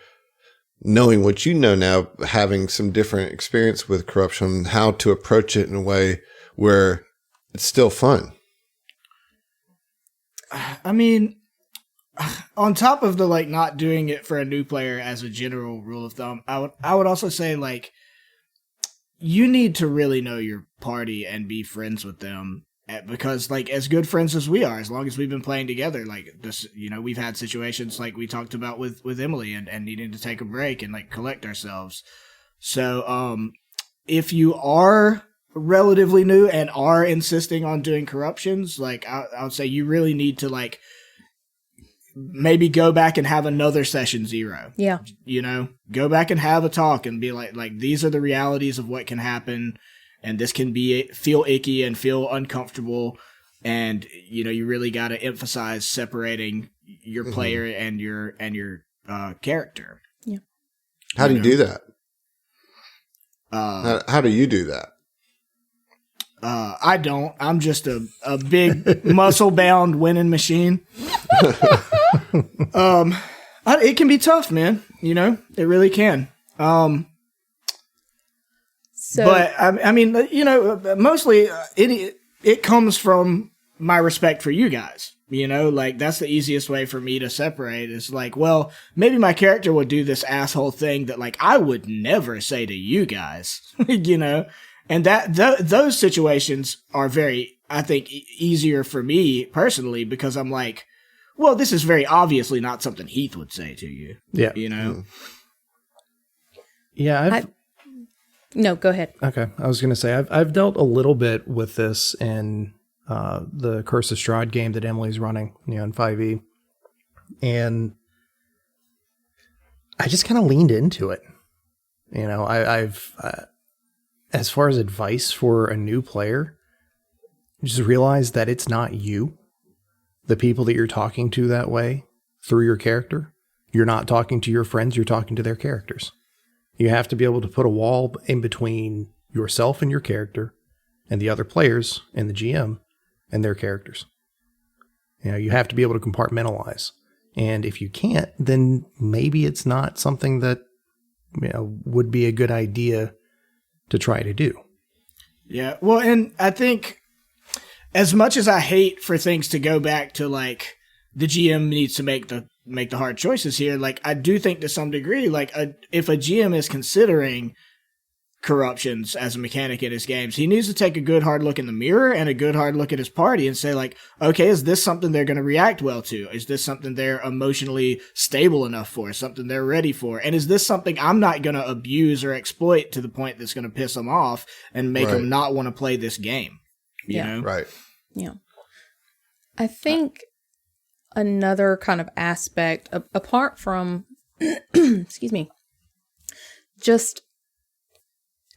knowing what you know now, having some different experience with corruption, how to approach it in a way where it's still fun? I mean, on top of the like not doing it for a new player as a general rule of thumb, I would also say like, you need to really know your party and be friends with them because like as good friends as we are, as long as we've been playing together, like this, you know, we've had situations like we talked about with Emily and needing to take a break and like collect ourselves. So, if you are relatively new and are insisting on doing corruptions, like I would say you really need to like maybe go back and have another session 0. Yeah. You know, go back and have a talk and be like these are the realities of what can happen, and this can feel icky and feel uncomfortable, and you know you really got to emphasize separating your player and your character. Yeah. How do you do that? How do you do that? I don't. I'm just a big muscle bound winning machine. It can be tough, man. You know, it really can. But I mean, you know, mostly it comes from my respect for you guys. You know, like that's the easiest way for me to separate is like, well, maybe my character would do this asshole thing that like I would never say to you guys, you know, and those situations are very, I think, easier for me personally because I'm like, well, this is very obviously not something Heath would say to you. Yeah. You know? Yeah. No, go ahead. Okay. I was going to say, I've dealt a little bit with this in the Curse of Strahd game that Emily's running, you know, in 5e. And I just kind of leaned into it. You know, I've as far as advice for a new player, just realize that it's not you. The people that you're talking to that way through your character, you're not talking to your friends, you're talking to their characters. You have to be able to put a wall in between yourself and your character and the other players and the GM and their characters. You know, you have to be able to compartmentalize. And if you can't, then maybe it's not something that, you know, would be a good idea to try to do. Yeah. Well, and I think as much as I hate for things to go back to like the GM needs to make the hard choices here, like I do think to some degree, like if a GM is considering corruptions as a mechanic in his games, he needs to take a good hard look in the mirror and a good hard look at his party and say like, okay, is this something they're going to react well to? Is this something they're emotionally stable enough for? Something they're ready for? And is this something I'm not going to abuse or exploit to the point that's going to piss them off and make them not want to play this game? You know? Right. Yeah. I think another kind of aspect, apart from, excuse me, just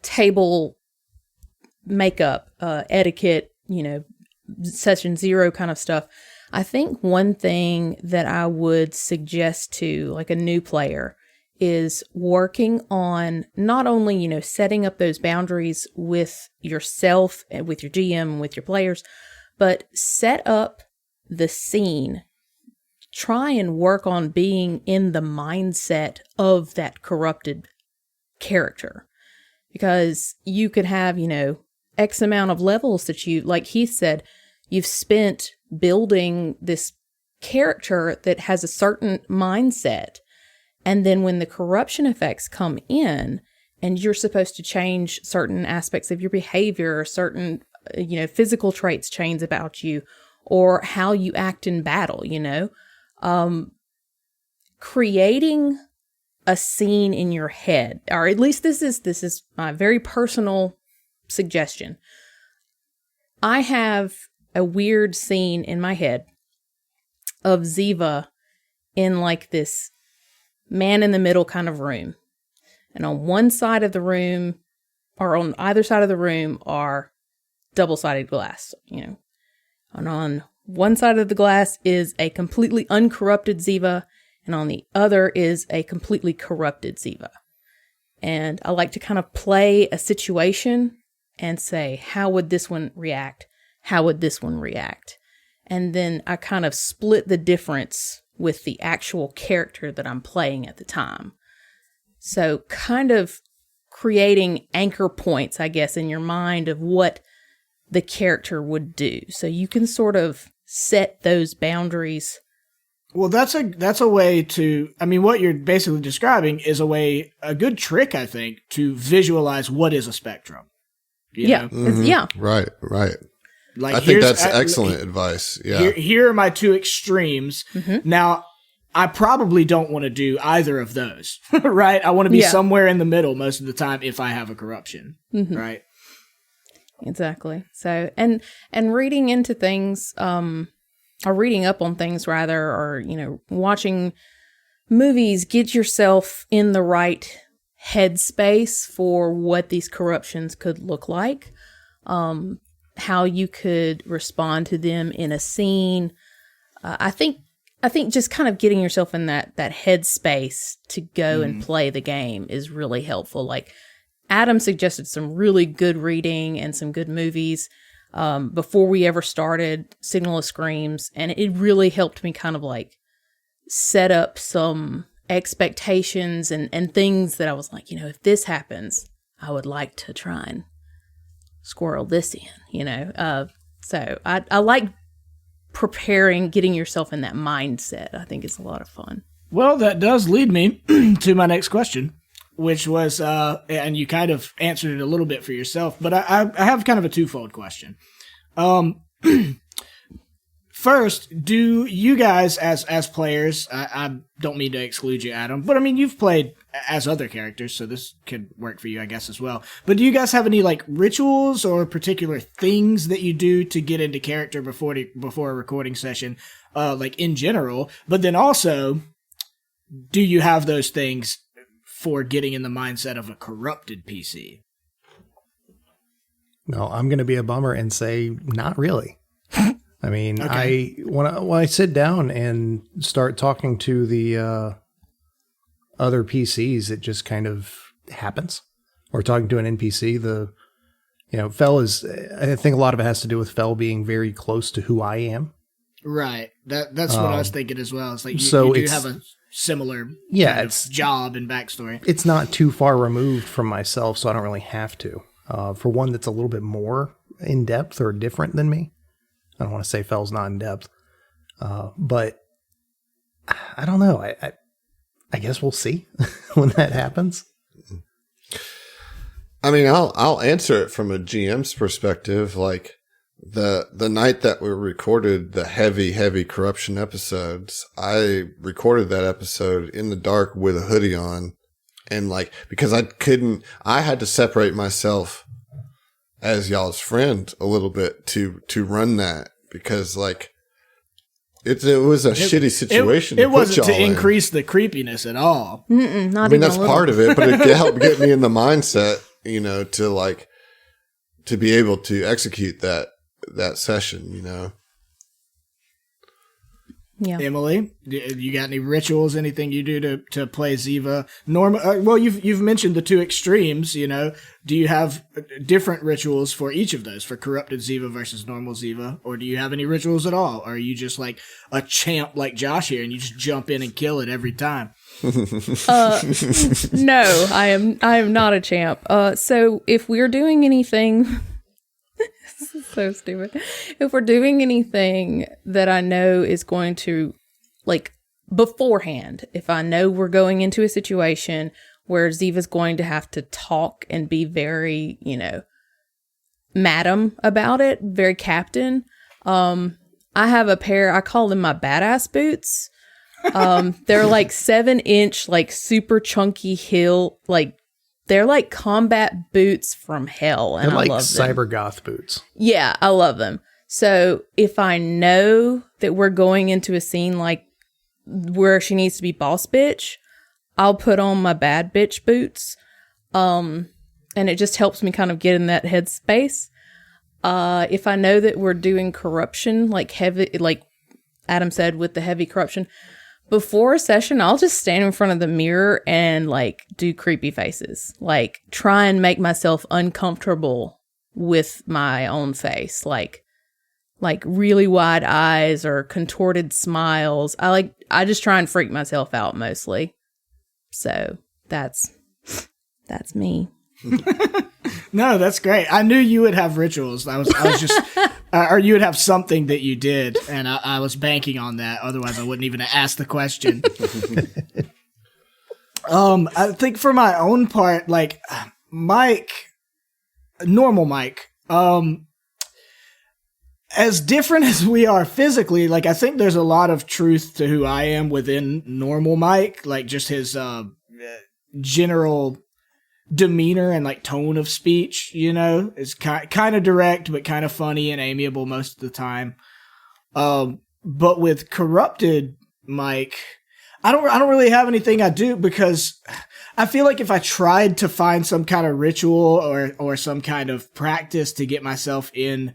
table makeup, etiquette, you know, session 0 kind of stuff. I think one thing that I would suggest to like a new player is working on not only, you know, setting up those boundaries with yourself and with your GM and with your players, but set up the scene. Try and work on being in the mindset of that corrupted character. because you could have, X amount of levels that you, like Heath said, you've spent building this character that has a certain mindset. And then when the corruption effects come in and you're supposed to change certain aspects of your behavior, or certain, physical traits change about you, or how you act in battle, creating a scene in your head, or at least this is my very personal suggestion. I have a weird scene in my head of Ziva in like this man in the middle kind of room. And on one side of the room, or on either side of the room, are double-sided glass, And on one side of the glass is a completely uncorrupted Ziva, and on the other is a completely corrupted Ziva. And I like to kind of play a situation and say, how would this one react? How would this one react? And then I kind of split the difference with the actual character that I'm playing at the time. So kind of creating anchor points, I guess, in your mind of what the character would do. So you can sort of set those boundaries. Well, that's a way to, what you're basically describing is a good trick, I think, to visualize what is a spectrum. Yeah. Yeah. Right. Like, I think that's excellent advice. Yeah. Here are my two extremes. Mm-hmm. Now, I probably don't want to do either of those, right? I want to be somewhere in the middle most of the time if I have a corruption, right? Exactly. So, and reading into things, or reading up on things rather, or, watching movies, get yourself in the right headspace for what these corruptions could look like, how you could respond to them in a scene. I think just kind of getting yourself in that headspace to go and play the game is really helpful. Like Adam suggested some really good reading and some good movies before we ever started Signal of Screams, and it really helped me kind of like set up some expectations and things that I was like, if this happens, I would like to try and squirrel this in, so I like preparing, getting yourself in that mindset. I think it's a lot of fun. Well, that does lead me to my next question, which was, and you kind of answered it a little bit for yourself, but I have kind of a twofold question. First, do you guys as players, I don't mean to exclude you, Adam, but you've played as other characters, so this could work for you, I guess, as well. But do you guys have any like rituals or particular things that you do to get into character before a recording session, like in general? But then also, do you have those things for getting in the mindset of a corrupted PC? No, I'm going to be a bummer and say not really. Okay. When I sit down and start talking to the other PCs, it just kind of happens. Or talking to an NPC, Fel is, I think a lot of it has to do with Fel being very close to who I am. Right. That's what I was thinking as well. It's like you do have a similar kind of job and backstory. It's not too far removed from myself, so I don't really have to. For one that's a little bit more in depth or different than me. I don't want to say Fel's not in depth, but I don't know. I guess we'll see when that happens. I'll answer it from a GM's perspective. Like the night that we recorded the heavy corruption episodes, I recorded that episode in the dark with a hoodie on, and because I had to separate myself as y'all's friend a little bit to run that, because it was a shitty situation. It wasn't to increase the creepiness at all. Not even that's part of it, but it helped get me in the mindset, to be able to execute that session, Yeah. Emily, you got any rituals, anything you do to play Ziva? Well, you've mentioned the two extremes, Do you have different rituals for each of those, for corrupted Ziva versus normal Ziva? Or do you have any rituals at all? Or are you just like a champ like Josh here and you just jump in and kill it every time? No, I am not a champ. So if we're doing anything, this is so stupid. If we're doing anything that I know is going to, like, beforehand, if I know we're going into a situation where Ziva's going to have to talk and be very, madam about it, very captain. I have a pair, I call them my badass boots. They're like 7-inch, like super chunky heel, like they're like combat boots from hell. And They're I like love them. cyber goth boots. Yeah, I love them. So if I know that we're going into a scene like where she needs to be boss bitch, I'll put on my bad bitch boots. And it just helps me kind of get in that headspace. If I know that we're doing corruption, like heavy, like Adam said, with the heavy corruption, before a session, I'll just stand in front of the mirror and like do creepy faces, like try and make myself uncomfortable with my own face, like really wide eyes or contorted smiles. I just try and freak myself out mostly. So that's me. No, that's great. I knew you would have rituals. I was just, or you would have something that you did, and I was banking on that. Otherwise, I wouldn't even have asked the question. I think for my own part, like Mike, normal Mike, as different as we are physically, like I think there's a lot of truth to who I am within normal Mike, like just his general demeanor and like tone of speech, is kind of direct but kind of funny and amiable most of the time. But with corrupted Mike, I don't really have anything I do, because I feel like if I tried to find some kind of ritual or some kind of practice to get myself in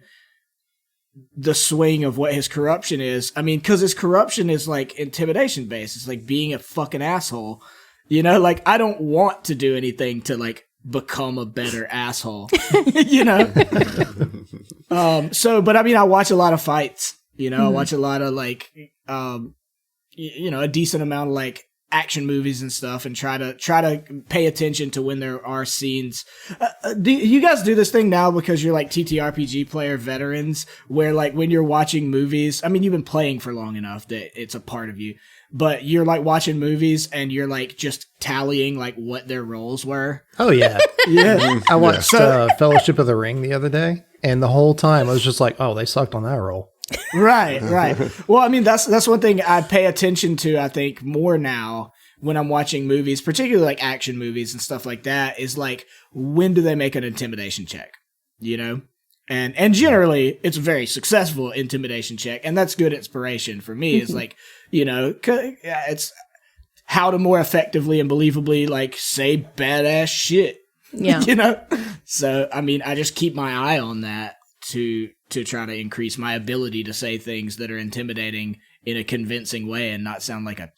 the swing of what his corruption is, I mean, because his corruption is like intimidation based. It's like being a fucking asshole. Like I don't want to do anything to like become a better asshole, So, but I mean, I watch a lot of fights, I watch a lot of like, a decent amount of like action movies and stuff, and try to pay attention to when there are scenes. Do you guys do this thing now because you're like TTRPG player veterans, where like when you're watching movies, I mean, you've been playing for long enough that it's a part of you, but you're like watching movies and you're like just tallying like what their roles were? Oh yeah. Yeah. I watched Fellowship of the Ring the other day, and the whole time I was just like, oh, they sucked on that roll. Right. Well, I mean, that's one thing I pay attention to, I think, more now when I'm watching movies, particularly like action movies and stuff like that, is like, when do they make an intimidation check? And generally it's a very successful intimidation check, and that's good inspiration for me. It's like, it's how to more effectively and believably like say badass shit. Yeah. So, I mean, I just keep my eye on that to try to increase my ability to say things that are intimidating in a convincing way and not sound like a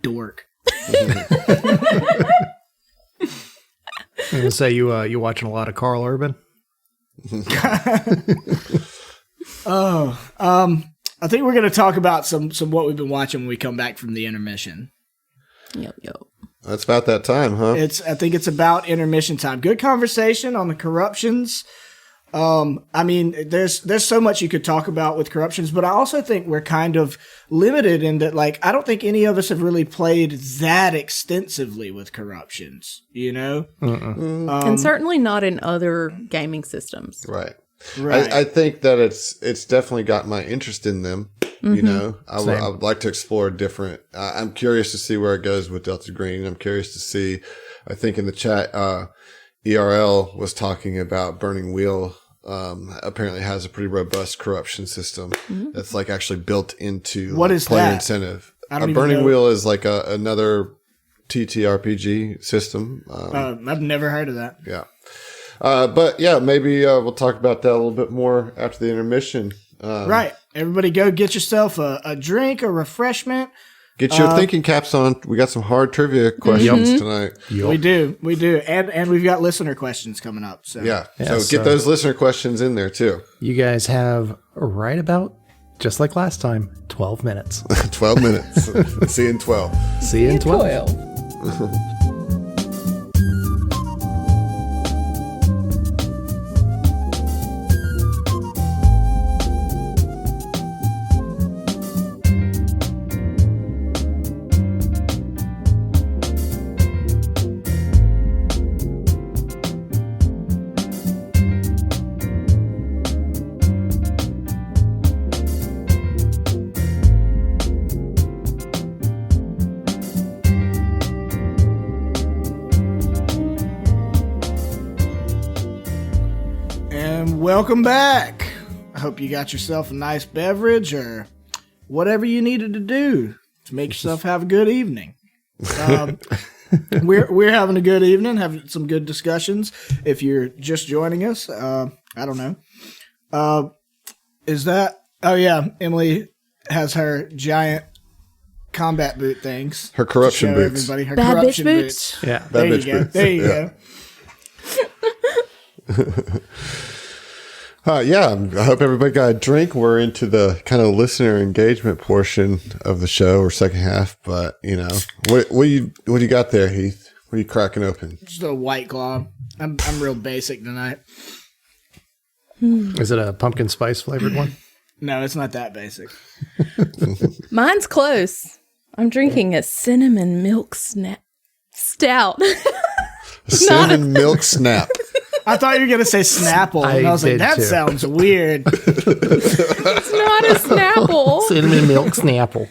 dork. I'm gonna say you watching a lot of Carl Urban. I think we're going to talk about some what we've been watching when we come back from the intermission. Yep. That's about that time, huh? I think it's about intermission time. Good conversation on the corruptions. I mean, there's so much you could talk about with corruptions, but I also think we're kind of limited in that, like, I don't think any of us have really played that extensively with corruptions, And certainly not in other gaming systems. Right. Right. I think that it's definitely got my interest in them. I would like to explore different. I'm curious to see where it goes with Delta Green. I'm curious to see. I think in the chat, ERL was talking about Burning Wheel. Apparently has a pretty robust corruption system that's like actually built into what is player that? incentive. I don't even Burning know. Wheel is like another TTRPG system. I've never heard of that. Yeah. But yeah, maybe we'll talk about that a little bit more after the intermission. Right. Everybody go get yourself a drink, a refreshment. Get your thinking caps on. We got some hard trivia questions tonight. Yep. We do. And we've got listener questions coming up. So Yeah. So get those listener questions in there too. You guys have right about Just like last time, 12 minutes. 12 minutes. See you in 12. See you in 12. Welcome back. I hope you got yourself a nice beverage or whatever you needed to do to make yourself have a good evening. We're having a good evening, having some good discussions. If you're just joining us, I don't know. Is that? Oh yeah, Emily has her giant combat boot things. Her corruption to show boots. Everybody her Bad corruption bitch boots. Yeah. Bad There you bitch go. boots. There you Yeah. go. Yeah, I hope everybody got a drink. We're into the kind of listener engagement portion of the show, or second half. But you know, what do you got there, Heath? What are you cracking open? Just a White Claw. I'm real basic tonight. Is it a pumpkin spice flavored one? No, it's not that basic. Mine's close. I'm drinking a cinnamon milk stout. Cinnamon milk snap. I thought you were going to say Snapple. And I was like, did that too. sounds weird. It's not a Snapple. Cinnamon milk Snapple.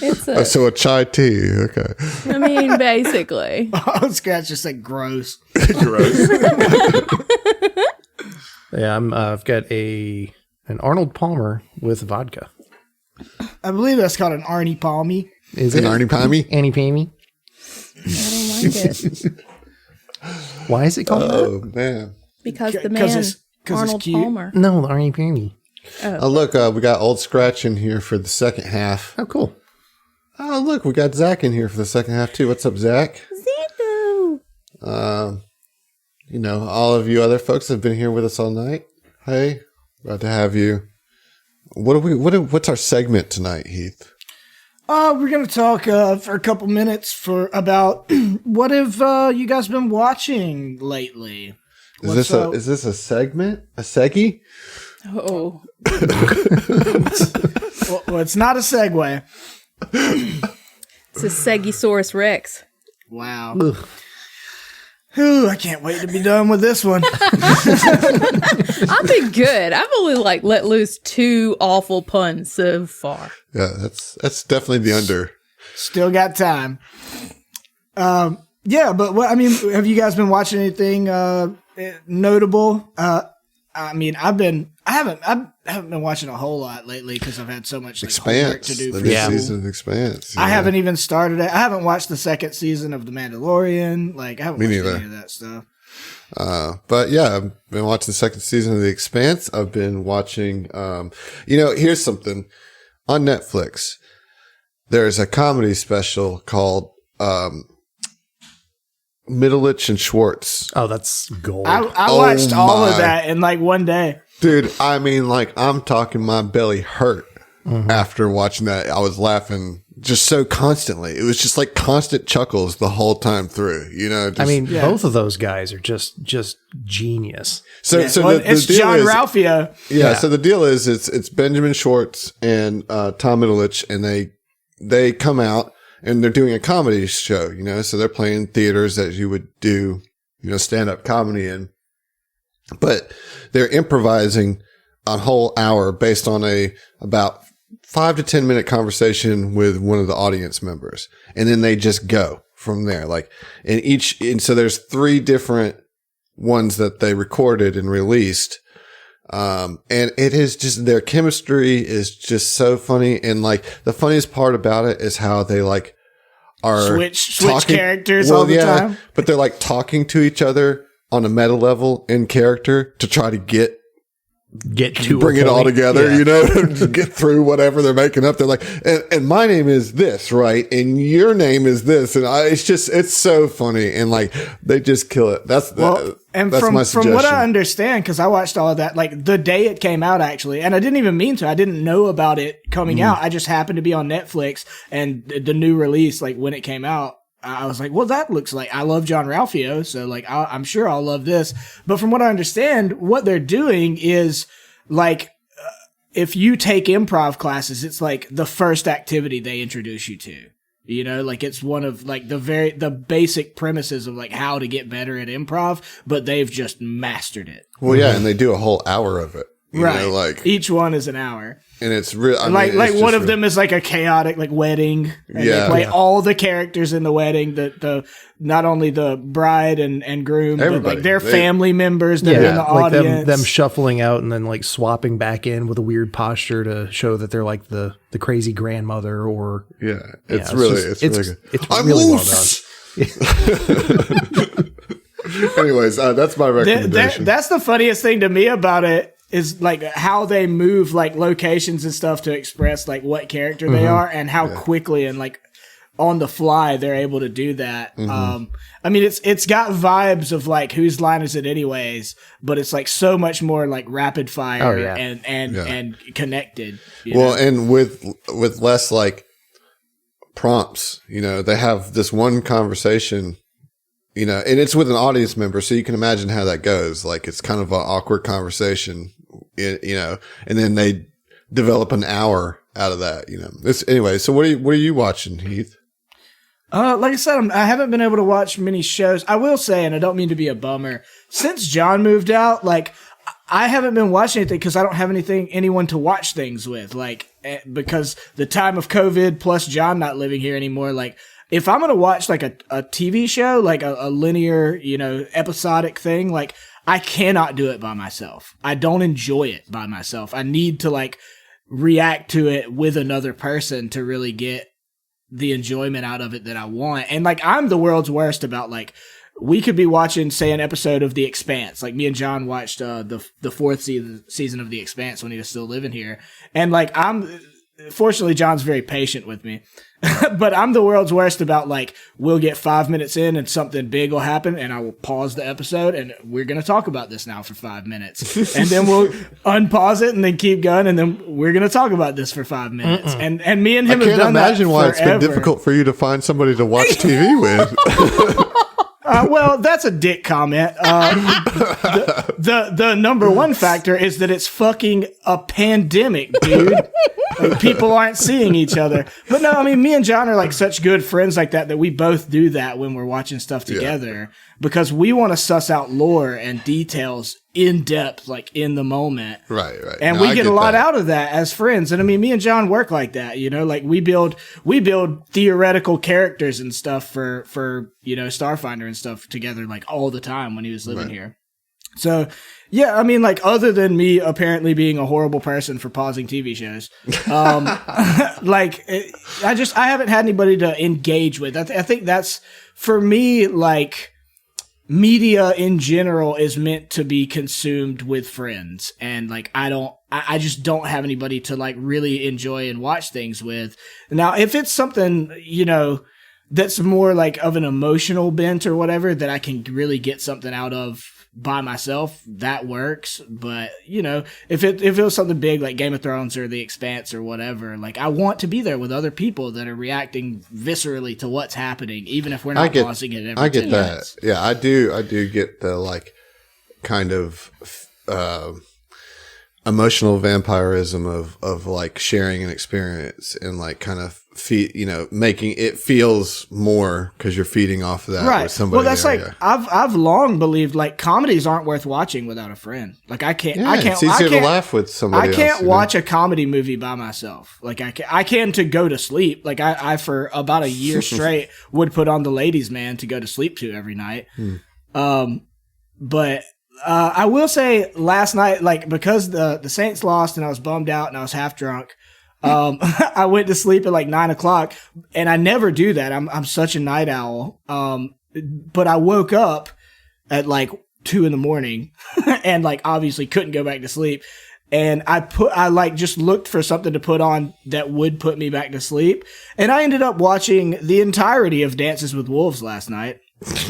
It's a, So a chai tea. Okay. I mean, basically. Oh, Scratch just said gross. Gross. Yeah, I've got an Arnold Palmer with vodka. I believe that's called an Arnie Palmy. Is An it Arnie Palmy? Annie Pammy? I don't like it. Why is it called that? Oh man. Because the 'Cause man, it's Arnold cute. Palmer. No, the Arnie Pammy. Oh look, we got Old Scratch in here for the second half. Oh, cool. Oh look, we got Zach in here for the second half too. What's up, Zach? Zico. You know, all of you other folks have been here with us all night. Hey, glad to have you. What's our segment tonight, Heath? We're going to talk for a couple minutes about what have you guys been watching lately? Is this a segment? A seggy? Oh. Well, it's not a segue. It's a Stegosaurus Rex. Wow. Ooh, I can't wait to be done with this one. I've been good. I've only let loose 2 awful puns so far. Yeah, that's definitely the under. Still got time. Yeah, but what I mean, have you guys been watching anything notable? I mean, I haven't been watching a whole lot lately because I've had so much homework Expanse. to do The for new school. season of Expanse. I yeah. haven't even started it. I haven't watched the second season of The Mandalorian. I haven't Me watched neither. any of that stuff. But yeah, I've been watching the second season of The Expanse. I've been watching, here's something on Netflix. There's a comedy special called, Middleditch and Schwartz. Oh, that's gold. I watched all of my. that in one day. Dude, I mean, I'm talking my belly hurt after watching that. I was laughing just so constantly. It was just constant chuckles the whole time through, I mean, Yeah. both of those guys are just genius. so It's the deal John is, Ralphio. Yeah, so the deal is it's Benjamin Schwartz and Tom Middleditch, and they come out and they're doing a comedy show, so they're playing theaters that you would do, stand up comedy in. But they're improvising a whole hour based on about 5 to 10 minute conversation with one of the audience members. And then they just go from there. And so there's 3 different ones that they recorded and released. And it is just, their chemistry is just so funny. And the funniest part about it is how they are Switch talking- characters all the time. But they're talking to each other on a meta level in character to try to get get to bring a it all point. together, Yeah. just get through whatever they're making up. They're like, and my name is this, right? And your name is this. And it's so funny. And like, they just kill it. That's my suggestion. From what I understand, because I watched all of that, like the day it came out actually, and I didn't even mean to, I didn't know about it coming out. I just happened to be on Netflix and the new release, like when it came out, I was like, well, that looks like, I love John Ralphio, so like, I'm sure I'll love this. But from what I understand, what they're doing is like, if you take improv classes, it's like the first activity they introduce you to. You know, like it's one of like the basic premises of like how to get better at improv, but they've just mastered it. Well, yeah, and they do a whole hour of it. You know, like each one is an hour. And it's real. Like one of them is like a chaotic like wedding. And they play all the characters in the wedding. The not only the bride and groom, but like their family members that are in the audience. Them shuffling out and then like swapping back in with a weird posture to show that they're like the crazy grandmother or it's really good. It's I'm really loose. Well done. Anyways, that's my recommendation. That's the funniest thing to me about it. Is like how they move like locations and stuff to express like what character they are and how quickly and like on the fly they're able to do that. I mean, it's got vibes of like whose line is it anyways, but it's like so much more like rapid fire and connected. Well, and with less like prompts, they have this one conversation. And it's with an audience member, so you can imagine how that goes. Like, it's kind of an awkward conversation, and then they develop an hour out of that, Anyway, so what are you watching, Heath? Like I said, I haven't been able to watch many shows. I will say, and I don't mean to be a bummer, since John moved out, like, I haven't been watching anything because I don't have anyone to watch things with. Like, because the time of COVID plus John not living here anymore, like, if I'm going to watch like a TV show, like a linear, episodic thing, like I cannot do it by myself. I don't enjoy it by myself. I need to like react to it with another person to really get the enjoyment out of it that I want. And like, I'm the world's worst about like, we could be watching, say, an episode of The Expanse. Like me and John watched the fourth season of The Expanse when he was still living here. And like, fortunately, John's very patient with me. But I'm the world's worst about like, we'll get 5 minutes in and something big will happen and I will pause the episode and we're going to talk about this now for 5 minutes. And then we'll unpause it and then keep going and then we're going to talk about this for 5 minutes. And me and him have done that. I can't imagine why it's been difficult for you to find somebody to watch TV with. Well, that's a dick comment. The number one factor is that it's fucking a pandemic, dude. Like, people aren't seeing each other. But no, I mean, me and John are like such good friends like that we both do that when we're watching stuff together because we want to suss out lore and details in depth, like in the moment. Right. And we get a lot out of that as friends. And I mean, me and John work like that, like we build theoretical characters and stuff for Starfinder and stuff together like all the time when he was living here. So, yeah, I mean, like, other than me apparently being a horrible person for pausing TV shows, like, I haven't had anybody to engage with. I think that's, for me, like, media in general is meant to be consumed with friends. And, like, I just don't have anybody to, like, really enjoy and watch things with. Now, if it's something, that's more, like, of an emotional bent or whatever that I can really get something out of by myself, that works. But if it was something big like Game of Thrones or The Expanse or whatever, like I want to be there with other people that are reacting viscerally to what's happening, even if we're not pausing it every 10 minutes. Yeah, I do get the like kind of emotional vampirism of like sharing an experience and like kind of making it feels more because you're feeding off of that with somebody. Well, that's I've long believed like comedies aren't worth watching without a friend. Like I can't. It's easier to laugh with somebody. I can't watch a comedy movie by myself. Like I can to go to sleep. Like I for about a year straight would put on The Ladies' Man to go to sleep to every night. But I will say last night, like because the Saints lost and I was bummed out and I was half drunk. I went to sleep at like 9:00 and I never do that. I'm such a night owl. But I woke up at like 2 a.m. and like obviously couldn't go back to sleep. And I like just looked for something to put on that would put me back to sleep. And I ended up watching the entirety of Dances with Wolves last night.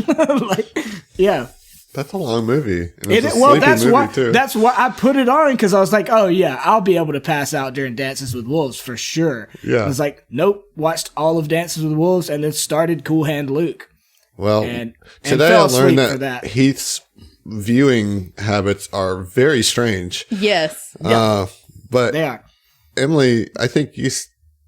Like, yeah. That's a long movie. And That's why I put it on, because I was like, oh yeah, I'll be able to pass out during Dances with Wolves for sure. Yeah. I was like, nope, watched all of Dances with Wolves and then started Cool Hand Luke. Well, and today fell I asleep learned for that Heath's viewing habits are very strange. Yes. But They are. Emily, I think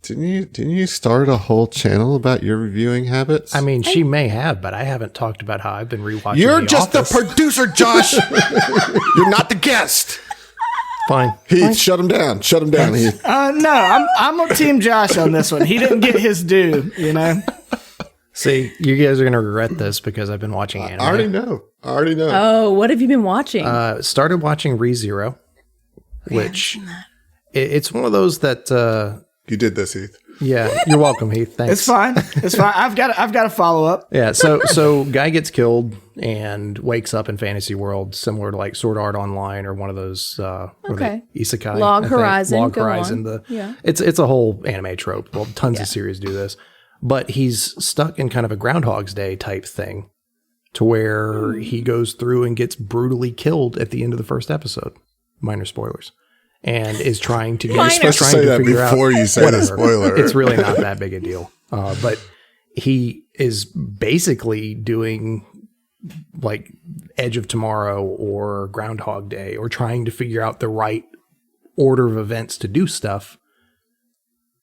didn't you start a whole channel about your viewing habits? I mean, she may have, but I haven't talked about how I've been rewatching. You're The just Office. the producer, Josh. You're not the guest. Fine. Heath, shut him down. Shut him down, Heath. No, I'm on Team Josh on this one. He didn't get his due, you know? See, you guys are going to regret this because I've been watching anime. I already know. Oh, what have you been watching? Started watching ReZero, which it's one of those that. You did this, Heath. Yeah, you're welcome, Heath. Thanks. It's fine. It's fine. I've got a follow up. Yeah, so guy gets killed and wakes up in fantasy world, similar to like Sword Art Online or one of those isekai. Log I think. Horizon. Log Go Horizon. on. It's a whole anime trope. Well, tons of series do this, but he's stuck in kind of a Groundhog's Day type thing, to where he goes through and gets brutally killed at the end of the first episode. Minor spoilers. And is trying to get Minor. You're supposed to say that before you say the spoiler. It's really not that big a deal. But he is basically doing like Edge of Tomorrow or Groundhog Day, or trying to figure out the right order of events to do stuff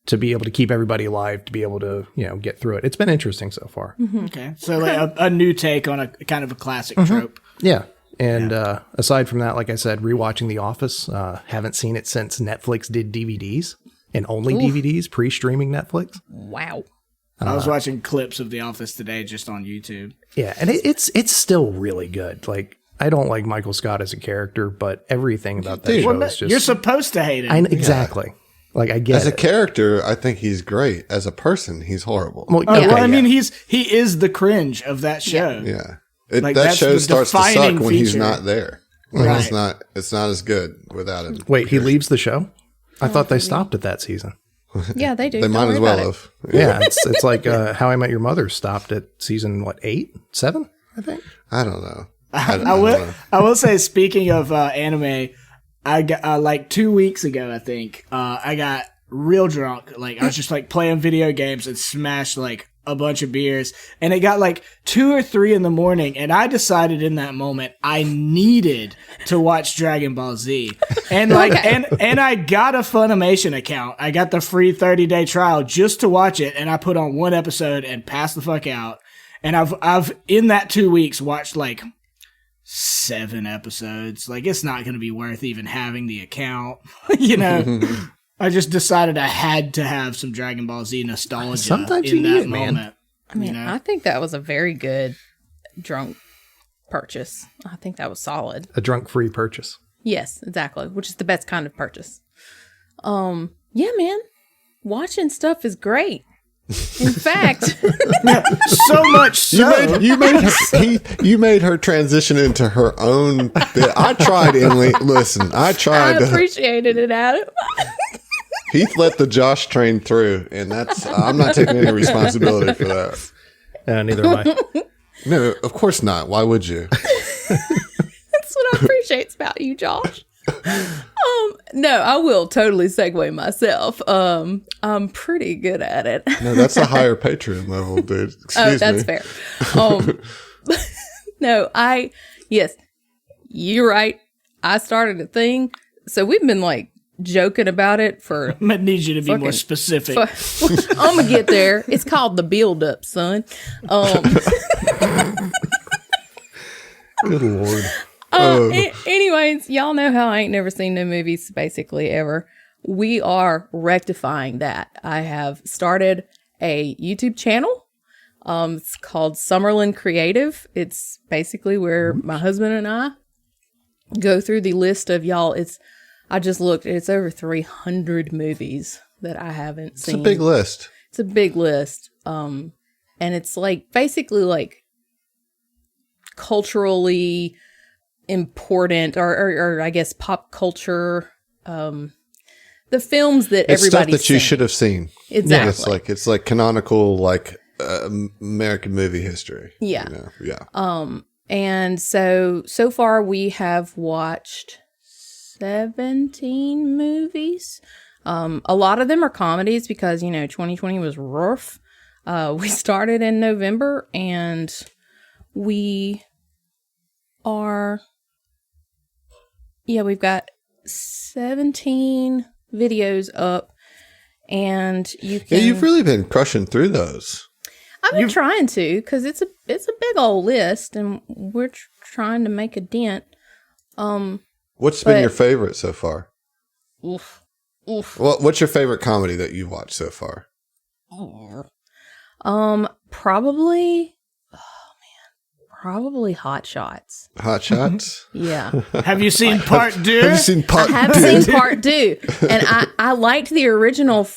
to be able to keep everybody alive, to be able to, get through it. It's been interesting so far. Mm-hmm. Okay. So like a new take on a kind of a classic trope. Yeah. And aside from that, like I said, rewatching The Office. Haven't seen it since Netflix did DVDs, and only DVDs, pre-streaming Netflix. Wow. I was watching clips of The Office today just on YouTube. Yeah, and it's still really good. Like, I don't like Michael Scott as a character, but everything about that show is just... You're supposed to hate it. Exactly. Like, I get As a character, I think he's great. As a person, he's horrible. Well, I mean, he is the cringe of that show. Yeah. Like, that that's show the starts to suck defining when he's feature. not there. Like, Right. it's not as good without him. Wait, he leaves the show? I thought they stopped at that season. Yeah, they do. They might Don't as worry well about have. Yeah, it's like How I Met Your Mother stopped at season, 8? 7, I think? I don't know. I will say, speaking of anime, I got like 2 weeks ago, I think, I got real drunk. Like, I was just like playing video games and smashed like a bunch of beers, and it got like 2 or 3 in the morning, and I decided in that moment I needed to watch Dragon Ball Z. And like and I got a Funimation account. I got the free 30-day trial just to watch it, and I put on 1 episode and passed the fuck out. And I've in that 2 weeks watched like 7 episodes. Like, it's not going to be worth even having the account, I just decided I had to have some Dragon Ball Z nostalgia Sometimes in you that need it, man. moment. I mean, I think that was a very good drunk purchase. I think that was solid. A drunk-free purchase. Yes, exactly. Which is the best kind of purchase. Yeah, man. Watching stuff is great. In fact, So much so. You made her transition into her own bit. I tried, Emily. Listen, I I tried. appreciated it, Adam. Heath let the Josh train through, and I'm not taking any responsibility for that. Neither am I. No, of course not. Why would you? That's what I appreciate about you, Josh. No, I will totally segue myself. I'm pretty good at it. No, that's a higher Patreon level, dude. Excuse That's me. fair. No, yes, you're right. I started a thing. So we've been like joking about it for. I'm going to need you to be more specific. I'm going to get there. It's called the build up, son. Good Lord. Anyways, y'all know how I ain't never seen no movies basically ever. We are rectifying that. I have started a YouTube channel. It's called Summerlin Creative. It's basically where my husband and I go through the list of I just looked, it's over 300 movies that I haven't seen. It's a big list. It's a big list. And it's like basically like culturally important or I guess pop culture, the films that It's everybody stuff that you should have seen. Exactly. It's like canonical, like American movie history. Yeah. You know? Yeah. And so far we have watched 17 movies. A lot of them are comedies because, 2020 was rough. We started in November and we've got 17 videos up, and you can. Yeah, you've really been crushing through those. I've been trying to, because it's a big old list, and we're trying to make a dent. What's been your favorite so far? Oof. Well, what's your favorite comedy that you've watched so far? Probably Hot Shots. Hot Shots? Yeah. Have you seen part two? Have you seen part I have seen part 2, and I liked the original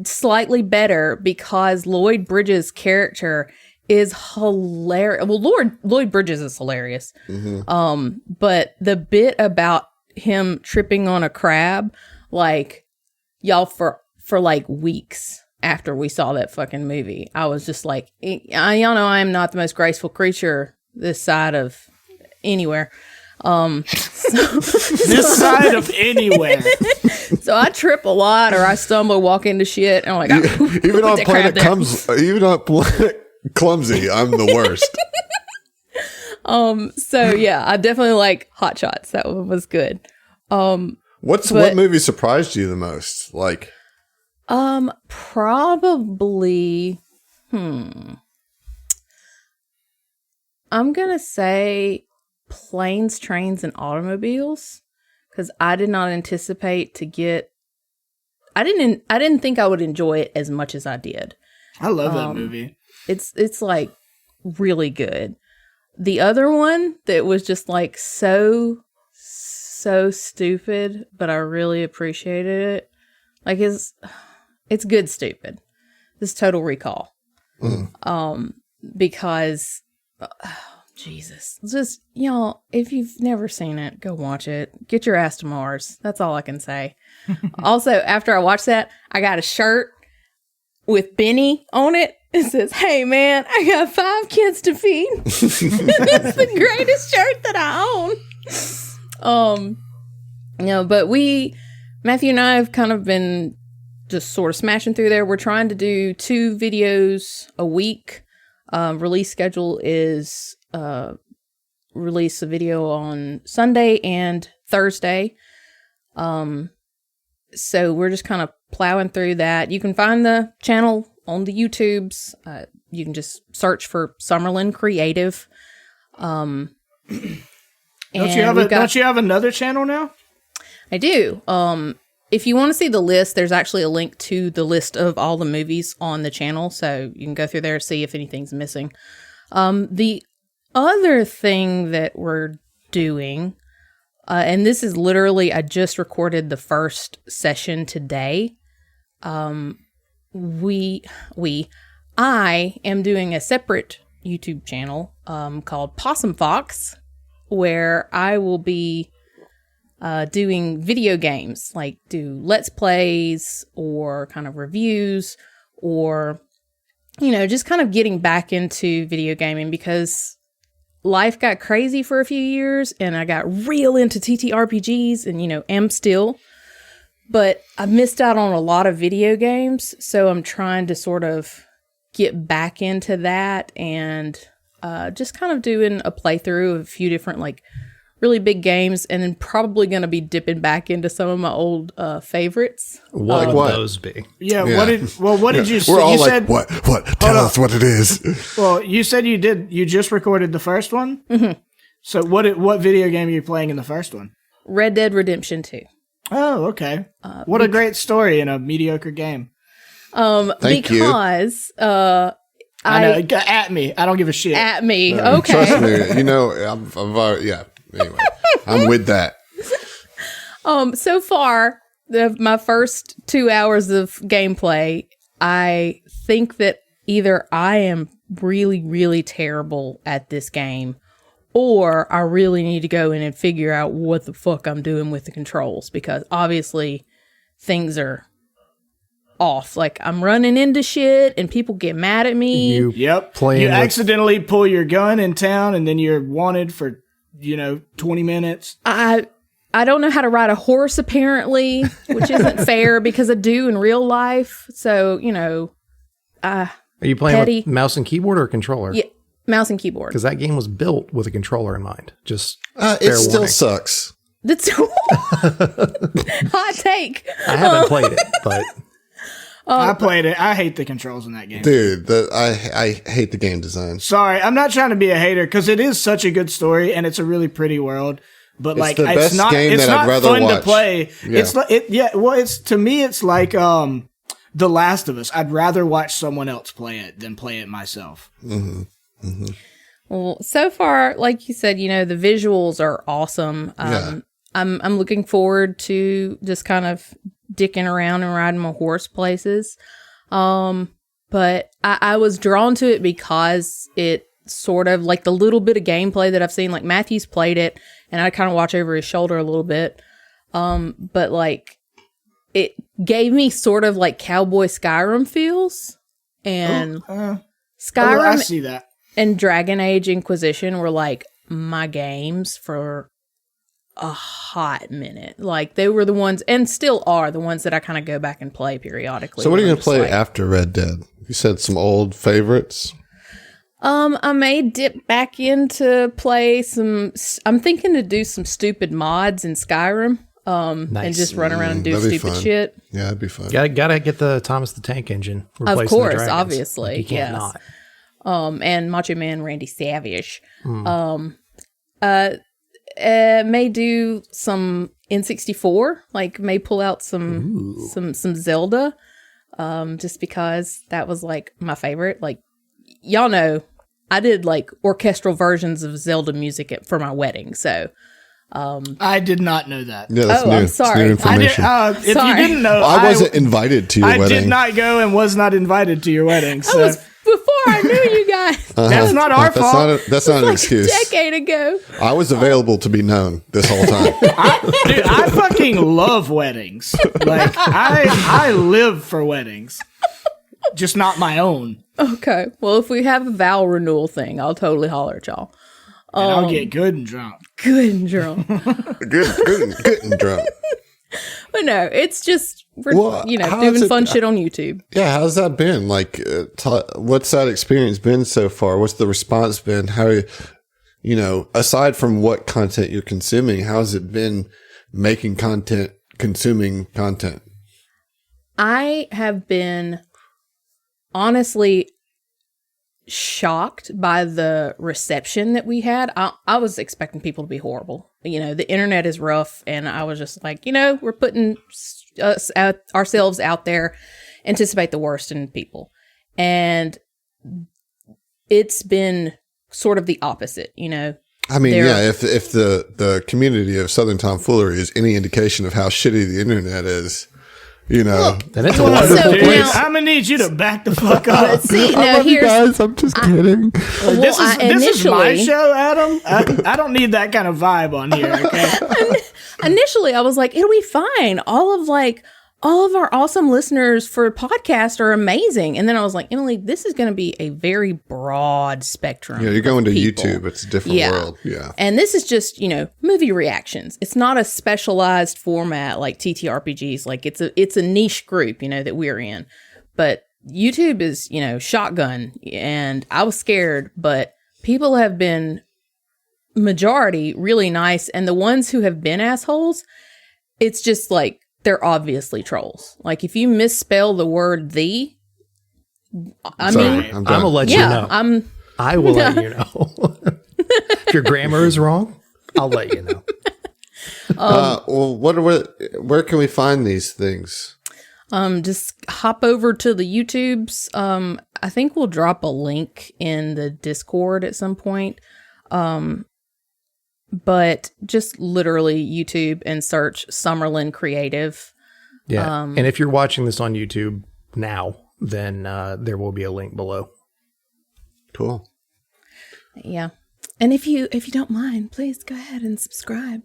slightly better because Lloyd Bridges' character is hilarious. Well, Lloyd Bridges is hilarious. Mm-hmm. But the bit about him tripping on a crab, like, y'all, for like weeks after we saw that fucking movie, I was just like, y'all know I am not the most graceful creature this side of anywhere. This side of anywhere. So I trip a lot, or I stumble, walk into shit, and I'm like, even on Planet Clumsy, I'm the worst. So yeah, I definitely like Hot Shots. That one was good. What movie surprised you the most? Like, probably, I'm gonna say Planes, Trains, and Automobiles, because I did not anticipate to get. I didn't think I would enjoy it as much as I did. I love that movie. It's like really good. The other one that was just like so stupid, but I really appreciated it. Like it's good stupid. This Total Recall. Because Jesus. Just, y'all, if you've never seen it, go watch it. Get your ass to Mars. That's all I can say. Also, after I watched that, I got a shirt with Benny on it. It says, "Hey man, I got 5 kids to feed." It's the greatest shirt that I own. But Matthew and I have kind of been just sort of smashing through there. We're trying to do 2 videos a week. Release schedule is release a video on Sunday and Thursday. So we're just kind of plowing through that. You can find the channel on the YouTubes. You can just search for Summerlin Creative. Don't you have another channel now? I do. If you want to see the list, there's actually a link to the list of all the movies on the channel, so you can go through there and see if anything's missing. The other thing that we're doing, and this is literally, I just recorded the first session today. I am doing a separate YouTube channel called Possum Fox, where I will be doing video games, like do Let's Plays or kind of reviews, or, just kind of getting back into video gaming because life got crazy for a few years and I got real into TTRPGs and, am still. But I missed out on a lot of video games, so I'm trying to sort of get back into that and just kind of doing a playthrough of a few different, like, really big games, and then probably going to be dipping back into some of my old favorites. Like what? Those be? Yeah. What did you say? We're all you like, said, what? Tell us what it is. Well, you said you just recorded the first one? Mm-hmm. So what video game are you playing in the first one? Red Dead Redemption 2. Oh, okay. What a great story in a mediocre game. Thank you. Because I know, at me. I don't give a shit. At me. Okay. Trust me. Yeah. Anyway, I'm with that. So far, my first 2 hours of gameplay, I think that either I am really, really terrible at this game, or I really need to go in and figure out what the fuck I'm doing with the controls, because obviously things are off. Like, I'm running into shit and people get mad at me. Yep. Playing You with- accidentally pull your gun in town and then you're wanted for, 20 minutes. I don't know how to ride a horse, apparently, which isn't fair because I do in real life. So, Are you playing petty. with mouse and keyboard or a controller? yeah, mouse and keyboard. Because that game was built with a controller in mind. Just It fair still warning. sucks. That's hot take. I haven't played it, but I played it. I hate the controls in that game. Dude, I hate the game design. Sorry, I'm not trying to be a hater because it is such a good story and it's a really pretty world. But It's like, the it's best not. game It's that I'd not rather fun to watch. play. Yeah. It's like Well, it's to me, it's like The Last of Us. I'd rather watch someone else play it than play it myself. Well, so far, like you said, the visuals are awesome. Yeah. I'm looking forward to just kind of dicking around and riding my horse places. But I was drawn to it because it sort of, like, the little bit of gameplay that I've seen, like Matthew's played it and I kind of watch over his shoulder a little bit. But like, it gave me sort of like Cowboy Skyrim feels, and I Skyrim see that. and Dragon Age Inquisition were like my games for a hot minute. Like, they were the ones, and still are the ones, that I kind of go back and play periodically. So what are you when going I'm to play just like, after Red Dead? You said some old favorites. I may dip back into play some. I'm thinking to do some stupid mods in Skyrim. And Nice. just run around and do That'd be stupid fun. shit. Yeah, that'd be fun. gotta get the Thomas the Tank Engine. Of replacing the course, dragons. obviously, Like, you can't yes. not. And Macho Man Randy Savage. May do some N64, like may pull out some Zelda, just because that was like my favorite. Like, y'all know, I did like orchestral versions of Zelda music for my wedding, so I did not know that. Yeah, that's Oh, new. I'm It's sorry. new I did, information. if you Sorry. didn't know, I wasn't invited to your I wedding. did not go and was not invited to your wedding. So that was before I knew you guys. that's not our That's fault. that's not an Like a excuse. decade ago. I was available to be known this whole time. Dude, I fucking love weddings. Like, I live for weddings, just not my own. Okay, well, if we have a vow renewal thing, I'll totally holler at y'all. And I'll get good and drunk. Good and drunk. good and drunk. But no, it's just, we're, Well, how is doing it- fun shit on YouTube. Yeah, how's that been? Like, what's that experience been so far? What's the response been? How, aside from what content you're consuming, how's it been making content, consuming content? I have been honestly shocked by the reception that we had. I was expecting people to be horrible. The internet is rough, and I was just like, we're putting ourselves out there, anticipate the worst in people. And it's been sort of the opposite, I mean, There- yeah, if the community of Southern Tomfoolery is any indication of how shitty the internet is, Then it's a So wonderful Dude, place. now- I'm gonna need you to back the fuck up. See, no, here's guys. I'm just kidding. well, This is my initially- show, Adam. I don't need that kind of vibe on here. Okay. Initially, I was like, it'll be fine. All of our awesome listeners for podcast are amazing. And then I was like, Emily, this is going to be a very broad spectrum. Yeah, you're going to of people. YouTube. It's a different Yeah. world. Yeah. And this is just, movie reactions. It's not a specialized format like TTRPGs. Like, it's a niche group, that we're in. But YouTube is, shotgun. And I was scared, but people have been majority really nice. And the ones who have been assholes, it's just like, they're obviously trolls. Like, if you misspell the word "the," I Sorry, mean, I'm I'm done. gonna let you yeah, know. I will let you know. If your grammar is wrong, I'll let you know. Well, where can we find these things? just hop over to the YouTubes. I think we'll drop a link in the Discord at some point. But just literally YouTube and search Summerlin Creative. Yeah. And if you're watching this on YouTube now, then there will be a link below. Cool. Yeah. And if you don't mind, please go ahead and subscribe.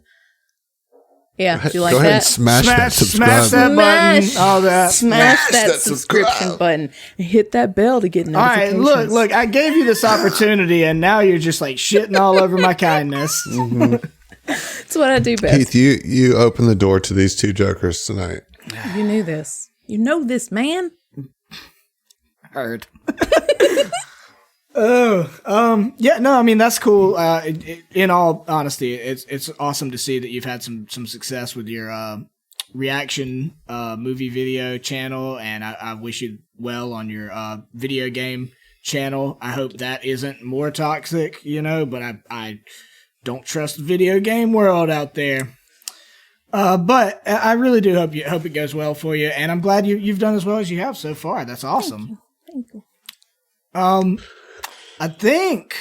Yeah, do you like Go ahead that? and smash that subscribe Smash that button. All that. Smash that that subscription subscribe. button and hit that bell to get All right, notifications. look, I gave you this opportunity, and now you're just like shitting all over my kindness. That's what I do best. Keith, you open the door to these two jokers tonight. You knew this. You know this, man. Heard. Yeah, no, I mean, that's cool. In all honesty, it's awesome to see that you've had some success with your reaction movie video channel, and I wish you well on your video game channel. I hope that isn't more toxic, but I don't trust the video game world out there. But I really do hope it goes well for you, and I'm glad you've done as well as you have so far. That's awesome. Thank you. I think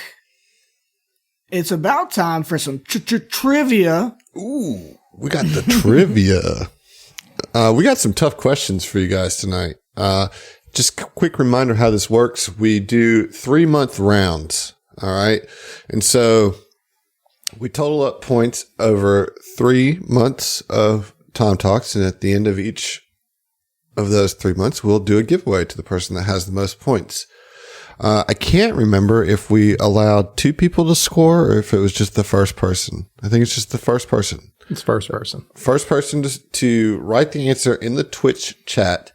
it's about time for some trivia. Ooh, we got the trivia. We got some tough questions for you guys tonight. Just a quick reminder how this works. We do 3-month rounds. All right. And so we total up points over 3 months of Tom Talks. And at the end of each of those 3 months, we'll do a giveaway to the person that has the most points. I can't remember if we allowed 2 people to score or if it was just the first person. I think it's just the first person. It's first person. First person to write the answer in the Twitch chat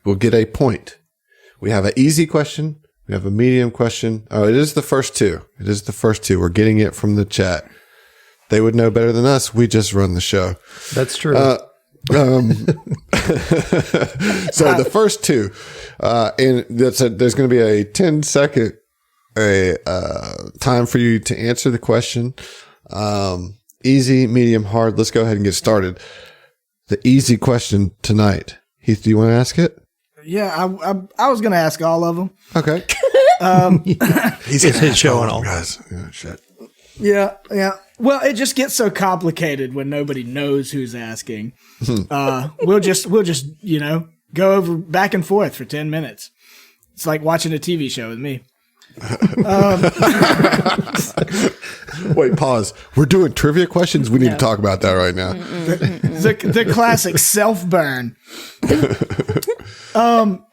will get a point. We have an easy question. We have a medium question. Oh, it is the first two. We're getting it from the chat. They would know better than us. We just run the show. That's true. So the first two, and there's going to be a 10-second time for you to answer the question. Easy, medium, hard. Let's go ahead and get started. The easy question tonight. Heath, do you want to ask it? Yeah, I was going to ask all of them. Okay. It's his show and all. Guys. Yeah, shit. Yeah. Well, it just gets so complicated when nobody knows who's asking. We'll just go over back and forth for 10 minutes. It's like watching a TV show with me. Wait, pause. We're doing trivia questions. We need to talk about that right now. The classic self-burn.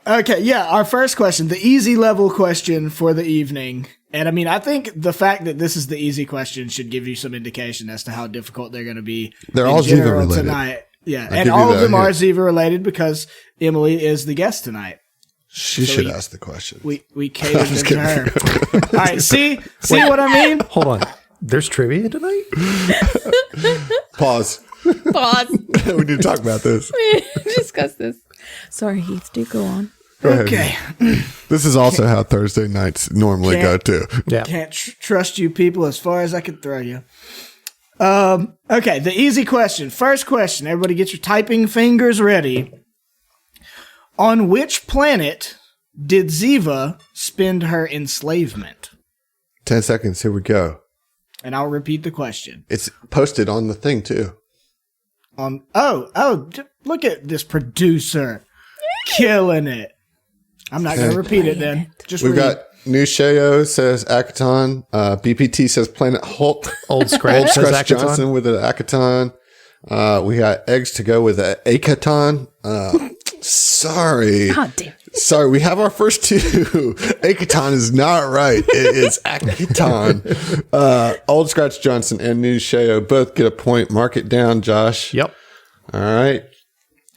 Okay, yeah, our first question, the easy level question for the evening. And I mean, I think the fact that this is the easy question should give you some indication as to how difficult they're going to be. They're all Ziva related tonight. Yeah, and all of them are Ziva related because Emily is the guest tonight. She should ask the question. We catered them to her. All right, see what I mean? Hold on. There's trivia tonight? Pause. We need to talk about this. Discuss this. Sorry, Heath. Do go on. Okay. This is also how Thursday nights normally go too. Yeah. Can't trust you people as far as I can throw you. Okay, the easy question. First question. Everybody get your typing fingers ready. On which planet did Ziva spend her enslavement? 10 seconds. Here we go. And I'll repeat the question. It's posted on the thing too. Look at this producer. Killing it. I'm not going to repeat it then. Just We've read. got Nusheo says Akaton. BPT says Planet Hulk. Old Scratch says Akaton. Johnson with an Akaton. We got Eggs to go with an Akaton. Sorry. Oh, damn. Sorry, we have our first two. Akaton is not right. It is Akaton. Old Scratch Johnson and Nusheo both get a point. Mark it down, Josh. Yep. All right.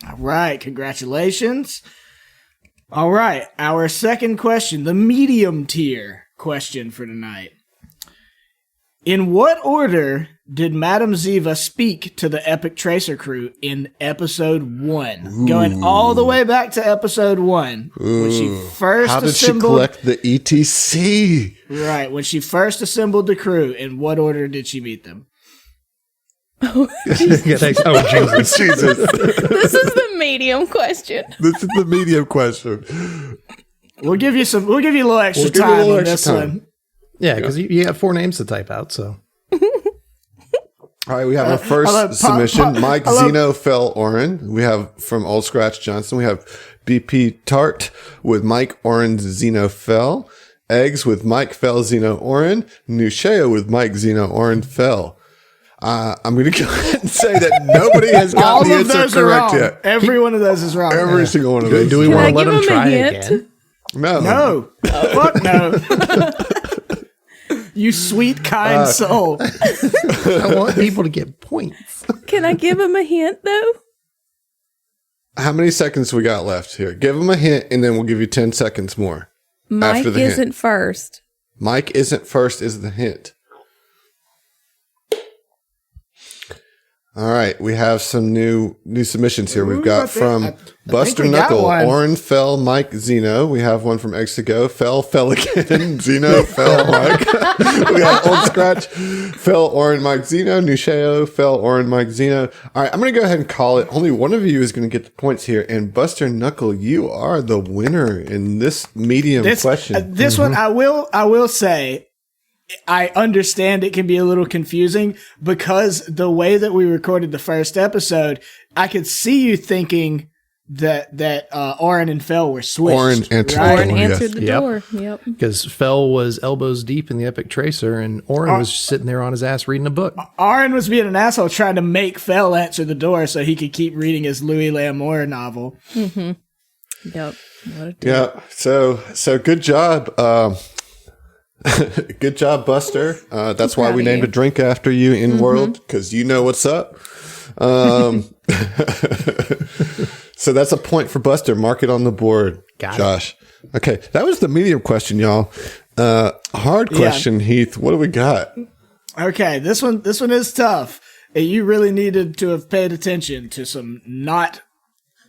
All right. Congratulations. All right. Our second question, the medium tier question for tonight. In what order did Madame Ziva speak to the Epic Tracer crew in episode 1? Ooh. Going all the way back to episode 1. Ooh. When she first How did assembled, she collect the ETC? Right. When she first assembled the crew, in what order did she meet them? Oh, Jesus. Jesus. This is the medium question. This is the medium question. We'll give you a little extra time on this one. Yeah, because you have 4 names to type out, so. All right, we have our first submission. Mike Zeno Fell Oren. We have from Old Scratch Johnson. We have BP Tart with Mike Oren Zeno Fell. Eggs with Mike, Fell, Zeno, Oren. Nusheo with Mike, Zeno, Oren, Fell. I'm going to go ahead and say that nobody has All gotten the of those answer are correct wrong. yet. Every one of those is wrong. Every single one of those. Do we is want wrong. to let give him him a try hint? again? No. Fuck no. You sweet, kind soul. I want people to get points. Can I give him a hint though? How many seconds we got left here? Give them a hint, and then we'll give you 10 seconds more. Mike after the isn't hint. first. Mike isn't first is the hint. All right, we have some new submissions here. We've got from Buster we got Knuckle, one. Oren, Fell, Mike, Zeno. We have one from X to Go, Fell again, Zeno, Fell, Mike. We got Old Scratch, Fell, Oren, Mike, Zeno, Nusheo, Fell, Oren, Mike, Zeno. All right, I'm going to go ahead and call it. Only one of you is going to get the points here, and Buster Knuckle, you are the winner in this medium question. This one, I will say, I understand it can be a little confusing because the way that we recorded the first episode, I could see you thinking that Oren and Fell were switched. Oren answered right? Oren Oh, yes. answered the Yep. door. Yep. Because Fell was elbows deep in the Epic Tracer, and Oren was sitting there on his ass reading a book. Oren was being an asshole trying to make Fell answer the door so he could keep reading his Louis L'Amour novel. Yep. What a dick. Yeah, so good job. Good job, Buster. That's why proud we of named you. a drink after you in world, because you know what's up. So that's a point for Buster. Mark it on the board, Got it. Josh. Okay, that was the medium question, y'all. Hard question, Heath. What do we got? Okay, this one is tough. You really needed to have paid attention to some not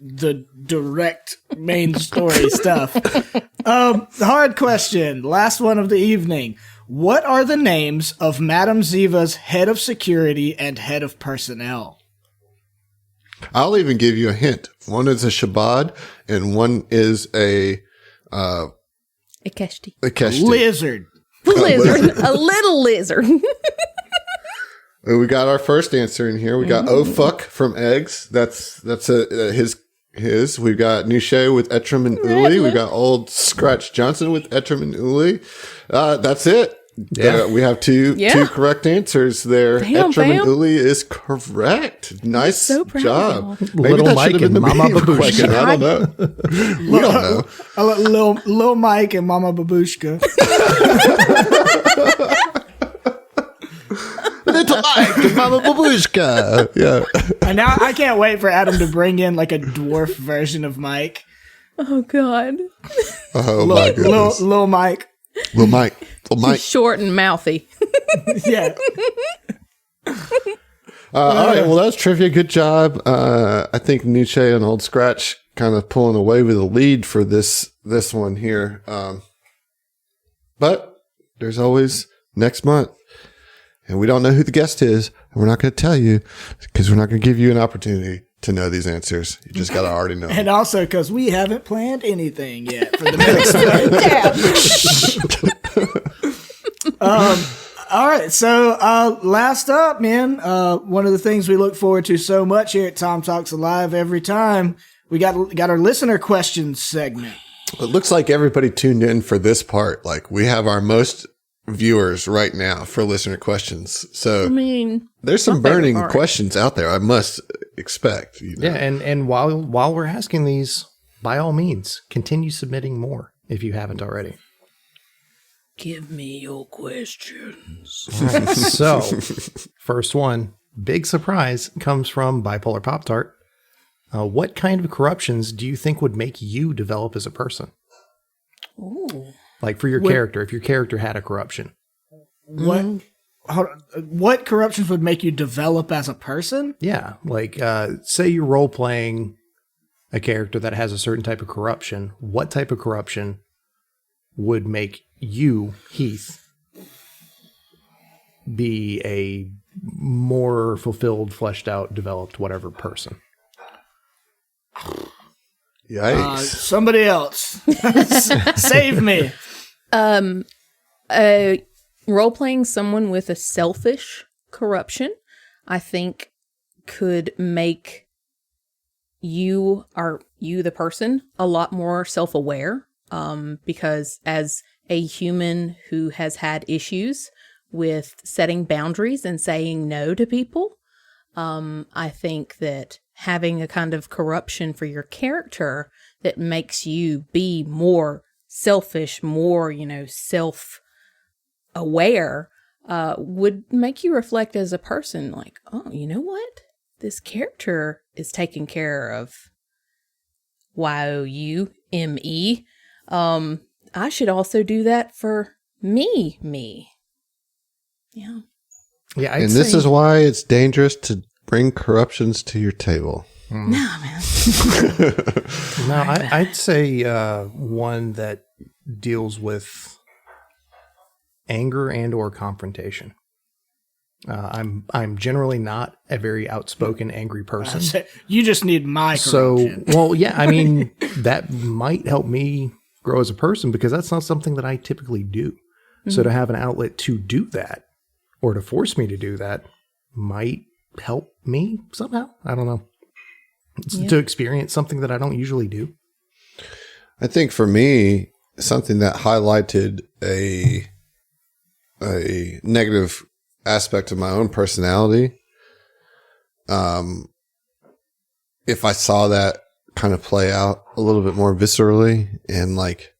the direct main story stuff. The hard question, last one of the evening. What are the names of Madame Ziva's head of security and head of personnel? I'll even give you a hint. One is a Shabbat, and one is a Akeshti. Keshti. Lizard. Lizard. A little lizard. We got our first answer in here. We got "Oh fuck" from Eggs. That's his. We've got Nusheo with Etrim and Uli. We got Old Scratch Johnson with Etrim and Uli. That's it. Yeah. We have two correct answers there. Damn, Etrim and fam. Uli is correct. Nice So proud job. of Maybe Little that Mike should have been and the Mama medium Babushka. question. I don't know. We don't know. Lil Mike and Mama Babushka. Little Mike and Mama Babushka. Yeah. And now I can't wait for Adam to bring in like a dwarf version of Mike. Oh God. Oh my goodness. Lil Mike. Little Mike. Little Mike. Short and mouthy. Yeah. All right, well, that was trivia. Good job. I think Nietzsche and Old Scratch kind of pulling away with the lead for this one here. But there's always next month. And we don't know who the guest is. And we're not going to tell you because we're not going to give you an opportunity to know these answers. You just got to already know. And also because we haven't planned anything yet for the next one. All right, so last up, man, one of the things we look forward to so much here at Tom Talks Alive every time, we got our listener questions segment. It looks like everybody tuned in for this part. Like we have our most viewers right now for listener questions. So I mean, there's some my favorite burning part. questions out there, I must expect. You know? Yeah, and while we're asking these, by all means, continue submitting more if you haven't already. Give me your questions. All right, so, first one, big surprise, comes from Bipolar Pop Tart. What kind of corruptions do you think would make you develop as a person? Ooh. Like for your character, if your character had a corruption. What corruptions would make you develop as a person? Yeah, like say you're role playing a character that has a certain type of corruption. What type of corruption would make you, Heath, be a more fulfilled, fleshed out, developed, whatever person? Yikes. Somebody else. Save me. Role playing someone with a selfish corruption, I think, could make you the person a lot more self-aware. Because as a human who has had issues with setting boundaries and saying no to people. I think that having a kind of corruption for your character that makes you be more selfish, more, self-aware, would make you reflect as a person like, oh, you know what? This character is taking care of Y-O-U-M-E. I should also do that for me. Yeah. Yeah, And this is why it's dangerous to bring corruptions to your table. No, man. No, I'd say one that deals with anger and or confrontation. I'm generally not a very outspoken, angry person. You just need my corruption. I mean, that might help me grow as a person because that's not something that I typically do. Mm-hmm. So to have an outlet to do that or to force me to do that might help me somehow. I don't know. To experience something that I don't usually do. I think for me, something that highlighted a negative aspect of my own personality, if I saw that kind of play out a little bit more viscerally and like,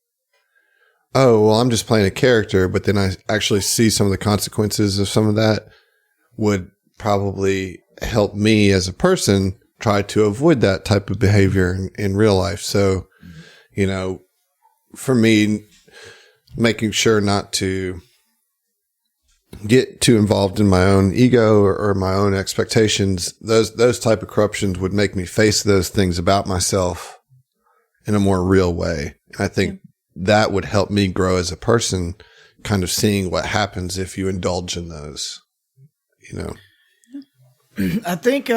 oh, well, I'm just playing a character, but then I actually see some of the consequences of some of that would probably help me as a person try to avoid that type of behavior in real life. So, for me, making sure not to get too involved in my own ego or my own expectations, those type of corruptions would make me face those things about myself in a more real way. And I think that would help me grow as a person, kind of seeing what happens if you indulge in those, I think,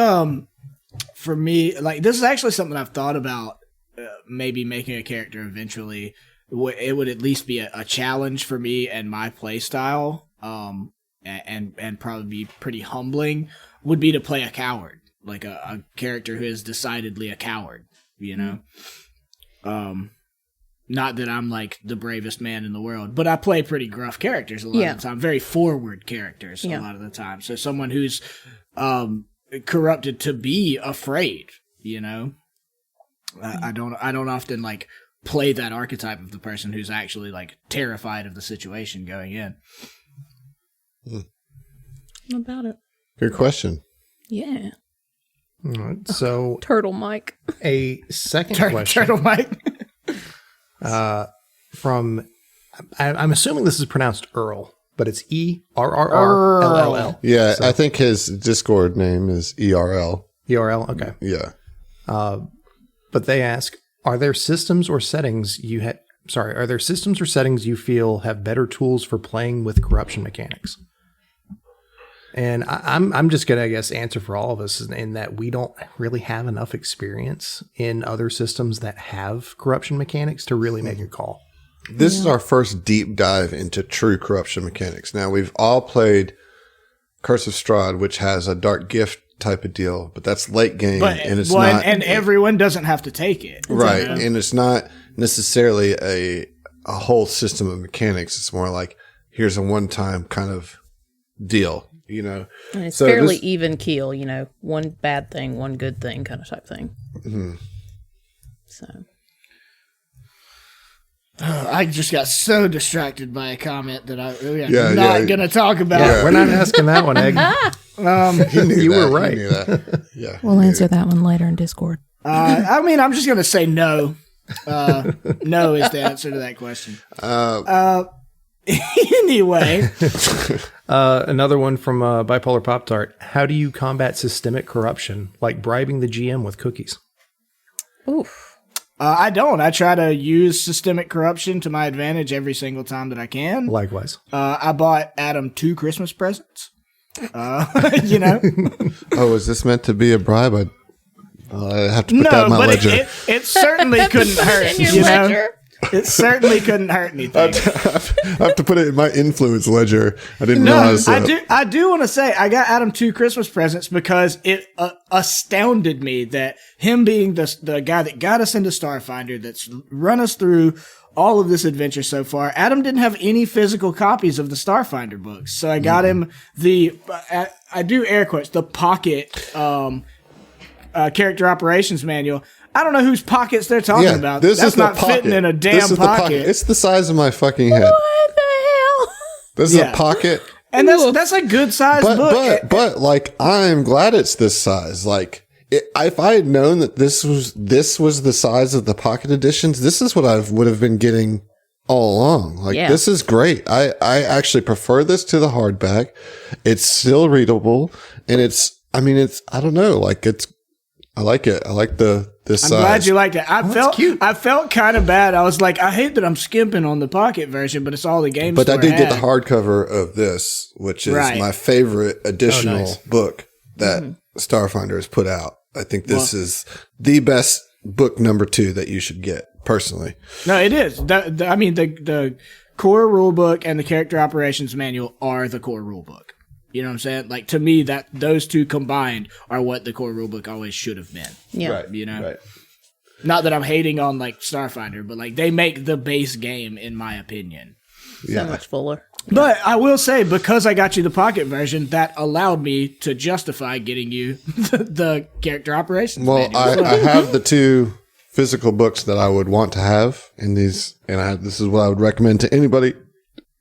for me, like, this is actually something I've thought about, maybe making a character eventually. It would at least be a challenge for me and my play style, and probably be pretty humbling, would be to play a coward, like a character who is decidedly a coward, Not that I'm like the bravest man in the world, but I play pretty gruff characters a lot of the time, very forward characters a lot of the time. So someone who's corrupted to be afraid, I don't often like play that archetype of the person who's actually like terrified of the situation going in. About it. Good question. Yeah. All right, so Turtle Mike. A second question. Turtle Mike. From, I'm assuming this is pronounced Earl, but it's ERRRLLL. Yeah, so, I think his Discord name is ERL. ERL, okay. Yeah. But they ask, are there systems or settings you feel have better tools for playing with corruption mechanics? And I'm just going to, I guess, answer for all of us in that we don't really have enough experience in other systems that have corruption mechanics to really make a call. This is our first deep dive into true corruption mechanics. Now, we've all played Curse of Strahd, which has a dark gift type of deal, but that's late game, and it's not. And everyone doesn't have to take it, right? And it's not necessarily a whole system of mechanics. It's more like here's a one-time kind of deal. And it's fairly even keel, one bad thing, one good thing kind of type thing. Mm-hmm. So. I just got so distracted by a comment that I'm not going to talk about. Yeah, we're not asking that one, Egg. You were right. Yeah, we'll answer that one later in Discord. I'm just going to say no. No is the answer to that question. Anyway. Another one from Bipolar Pop-Tart. How do you combat systemic corruption, like bribing the GM with cookies? Oof. I don't. I try to use systemic corruption to my advantage every single time that I can. Likewise. I bought Adam 2 Christmas presents. Oh, is this meant to be a bribe? I have to put that in my ledger. It certainly couldn't hurt. In your ledger? It certainly couldn't hurt anything. I have to put it in my influence ledger. I didn't realize that. I do want to say I got Adam 2 Christmas presents because it astounded me that him being the guy that got us into Starfinder, that's run us through all of this adventure so far, Adam didn't have any physical copies of the Starfinder books. So I got him I do air quotes, the pocket character operations manual. I don't know whose pockets they're talking about. That's not fitting in a damn pocket. It's the size of my fucking head. What the hell? This is a pocket. And that's a good size book. But like, I'm glad it's this size. Like, if I had known that this was the size of the pocket editions, this is what I would have been getting all along. Like, this is great. I actually prefer this to the hardback. It's still readable, and I don't know. Like, I like it. I like this size. I'm glad you liked it. I felt kind of bad. I was like, I hate that I'm skimping on the pocket version, but it's all the games. But I did get the hardcover of this, which is my favorite additional book that Starfinder has put out. I think this is the best book number 2 that you should get, personally. No, it is. The core rulebook and the character operations manual are the core rulebook. You know what I'm saying? Like, to me, that those two combined are what the core rulebook always should have been. Yeah. Right. You know? Right. Not that I'm hating on, like, Starfinder, but, like, they make the base game, in my opinion. So much fuller. But I will say, because I got you the pocket version, that allowed me to justify getting you the character operations Well, manual. I have the 2 physical books that I would want to have in these, and this is what I would recommend to anybody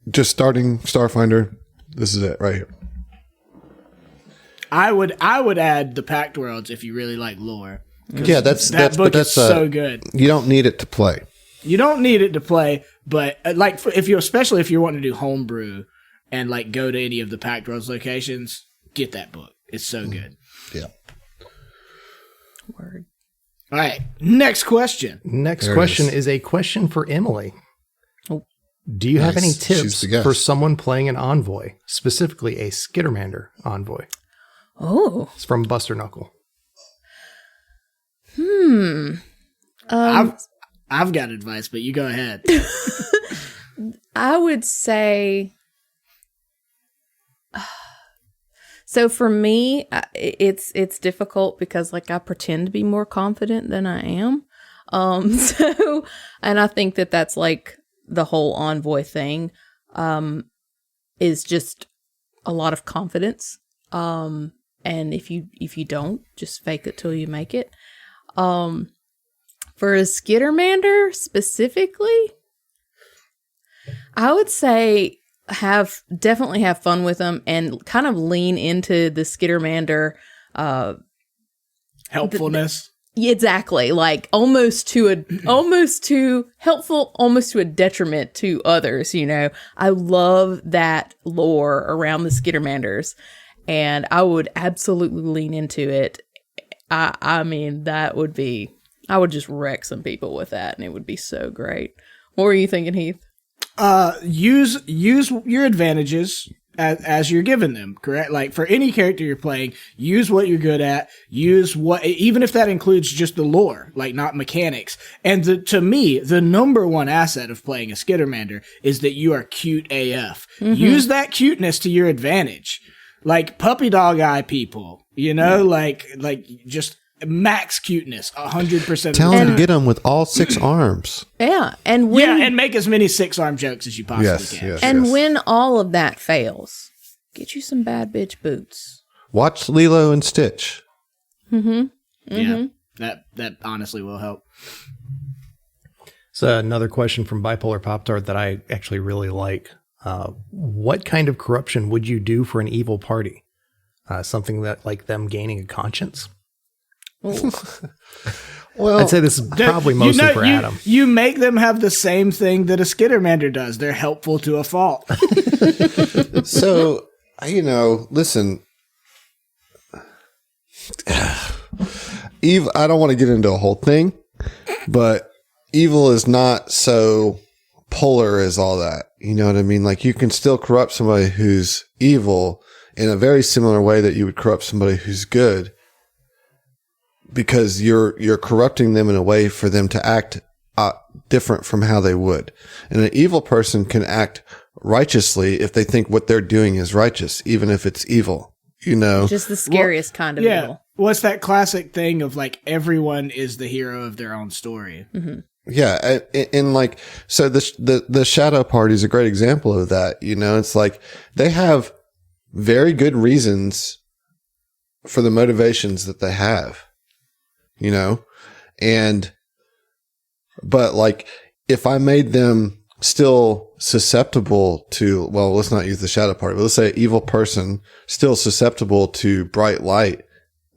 just starting Starfinder. This is it right here. I would add the Pact Worlds if you really like lore. Yeah, that's book is so good. You don't need it to play. You don't need it to play, but like especially if you're wanting to do homebrew and like go to any of the Pact Worlds locations, get that book. It's so good. Yeah. Word. All right, next question. Next question is a question for Emily. Do you have any tips for someone playing an envoy, specifically a Skittermander envoy? Oh. It's from Buster Knuckle. I've got advice, but you go ahead. I would say, so for me, it's difficult because like I pretend to be more confident than I am. And I think that's like the whole envoy thing, is just a lot of confidence. And if you don't, just fake it till you make it. For a Skittermander specifically, I would say definitely have fun with them and kind of lean into the Skittermander helpfulness. Exactly, like almost too helpful, almost to a detriment to others. You know, I love that lore around the Skittermanders, and I would absolutely lean into it. I mean, I would just wreck some people with that, and it would be so great. What were you thinking, Heath? Use your advantages as you're given them, correct? Like for any character you're playing, use what you're good at. Even if that includes just the lore, like not mechanics. And to me, the number one asset of playing a Skittermander is that you are cute AF. Mm-hmm. Use that cuteness to your advantage. Like puppy dog eye people, you know, like just max cuteness, 100%. Tell them to get them with all 6 arms. Yeah, and make as many 6-arm jokes as you possibly can. Yes, and when all of that fails, get you some bad bitch boots. Watch Lilo and Stitch. Mm-hmm. Yeah, that honestly will help. So another question from Bipolar Pop-Tart that I actually really like. What kind of corruption would you do for an evil party? Something that like them gaining a conscience? Well, I'd say this is probably mostly for Adam. You make them have the same thing that a Skittermander does. They're helpful to a fault. So, listen, Eve, I don't want to get into a whole thing, but evil is not so polar as all that. You know what I mean? Like you can still corrupt somebody who's evil in a very similar way that you would corrupt somebody who's good, because you're corrupting them in a way for them to act different from how they would. And an evil person can act righteously if they think what they're doing is righteous, even if it's evil, Just the scariest kind of evil. What's that classic thing of like everyone is the hero of their own story? Mm-hmm. Yeah, and like, so the Shadow Party is a great example of that. You know, it's like they have very good reasons for the motivations that they have, you know, but like, if I made them still susceptible to, well, let's not use the Shadow Party, but let's say evil person still susceptible to bright light,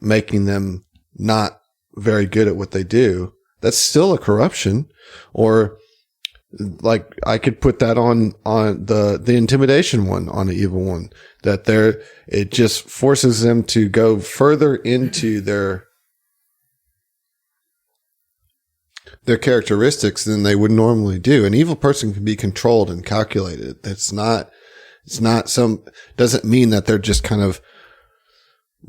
making them not very good at what they do, that's still a corruption. Or like, I could put that on the intimidation one, on the evil one, that it just forces them to go further into their characteristics than they would normally do. An evil person can be controlled and calculated. Doesn't mean that they're just kind of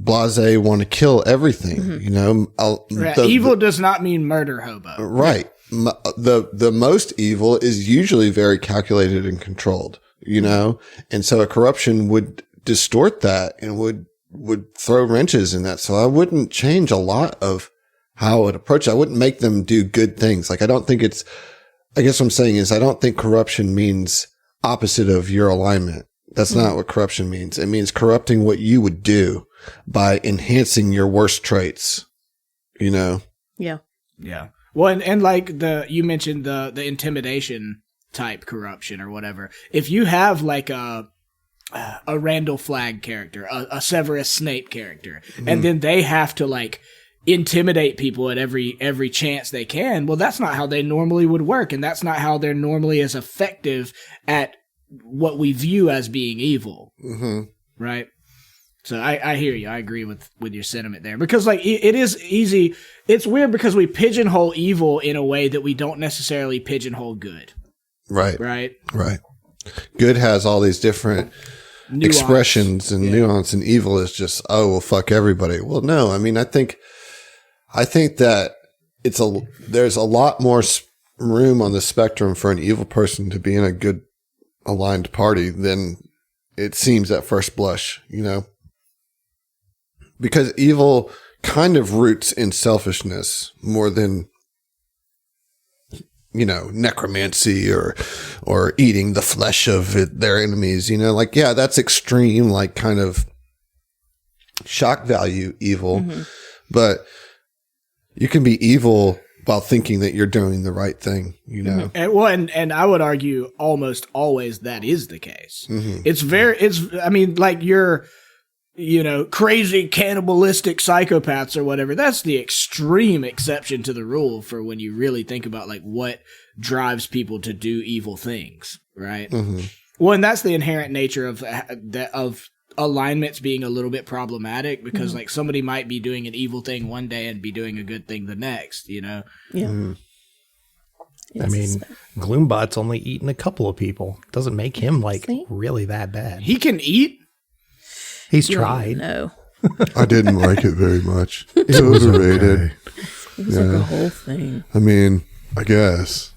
blasé, want to kill everything, you know. Evil does not mean murder hobo. Right. The most evil is usually very calculated and controlled, you know, and so a corruption would distort that and would throw wrenches in that. So I wouldn't change a lot of how I would approach it. I wouldn't make them do good things. Like, I guess what I'm saying is, I don't think corruption means opposite of your alignment. That's not what corruption means. It means corrupting what you would do by enhancing your worst traits, you know? Yeah. Yeah. Well, and like you mentioned the intimidation type corruption or whatever. If you have like a Randall Flagg character, a Severus Snape character, and then they have to like intimidate people at every chance they can, well, that's not how they normally would work, and that's not how they're normally as effective at what we view as being evil. Right? So I hear you. I agree with your sentiment there, because like it is easy. It's weird because we pigeonhole evil in a way that we don't necessarily pigeonhole good. Right. Right. Right. Good has all these different expressions and nuance, and evil is just, oh, well, fuck everybody. Well, no, I mean, I think that there's a lot more room on the spectrum for an evil person to be in a good aligned party than it seems at first blush, you know? Because evil kind of roots in selfishness more than, you know, necromancy or eating the flesh of their enemies, you know? Like, yeah, that's extreme, like, kind of shock value evil. But you can be evil while thinking that you're doing the right thing, you know? And I would argue almost always that is the case. I mean, like your, you know, crazy cannibalistic psychopaths or whatever, that's the extreme exception to the rule for when you really think about like what drives people to do evil things, right? Well, and that's the inherent nature of alignments being a little bit problematic, because like somebody might be doing an evil thing one day and be doing a good thing the next, you know? Yeah. I mean, Gloombot's only eaten a couple of people. Doesn't make him like really that bad. He can eat. He's tried. No. I didn't like it very much. It's overrated. It was like a whole thing. I mean, I guess.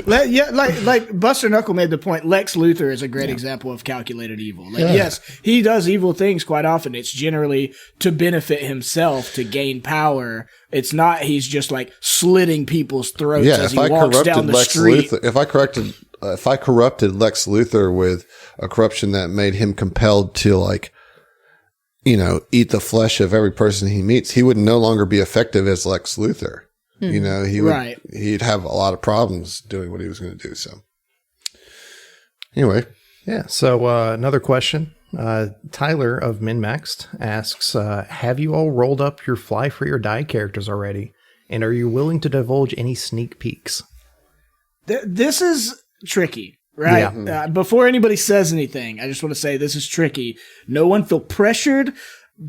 Like Buster Knuckle made the point, Lex Luthor is a great example of calculated evil. Like, yes, he does evil things quite often. It's generally to benefit himself, to gain power. It's not he's just like slitting people's throats as he walks down the street. If I corrupted Lex Luthor with a corruption that made him compelled to, like, you know, eat the flesh of every person he meets, he would no longer be effective as Lex Luthor. You know, he'd have a lot of problems doing what he was going to do. So anyway. Yeah. So another question. Tyler of MinMaxed asks, have you all rolled up your Fly Free or Die characters already? And are you willing to divulge any sneak peeks? This is tricky, right? Yeah. Before anybody says anything, I just want to say this is tricky. No one feel pressured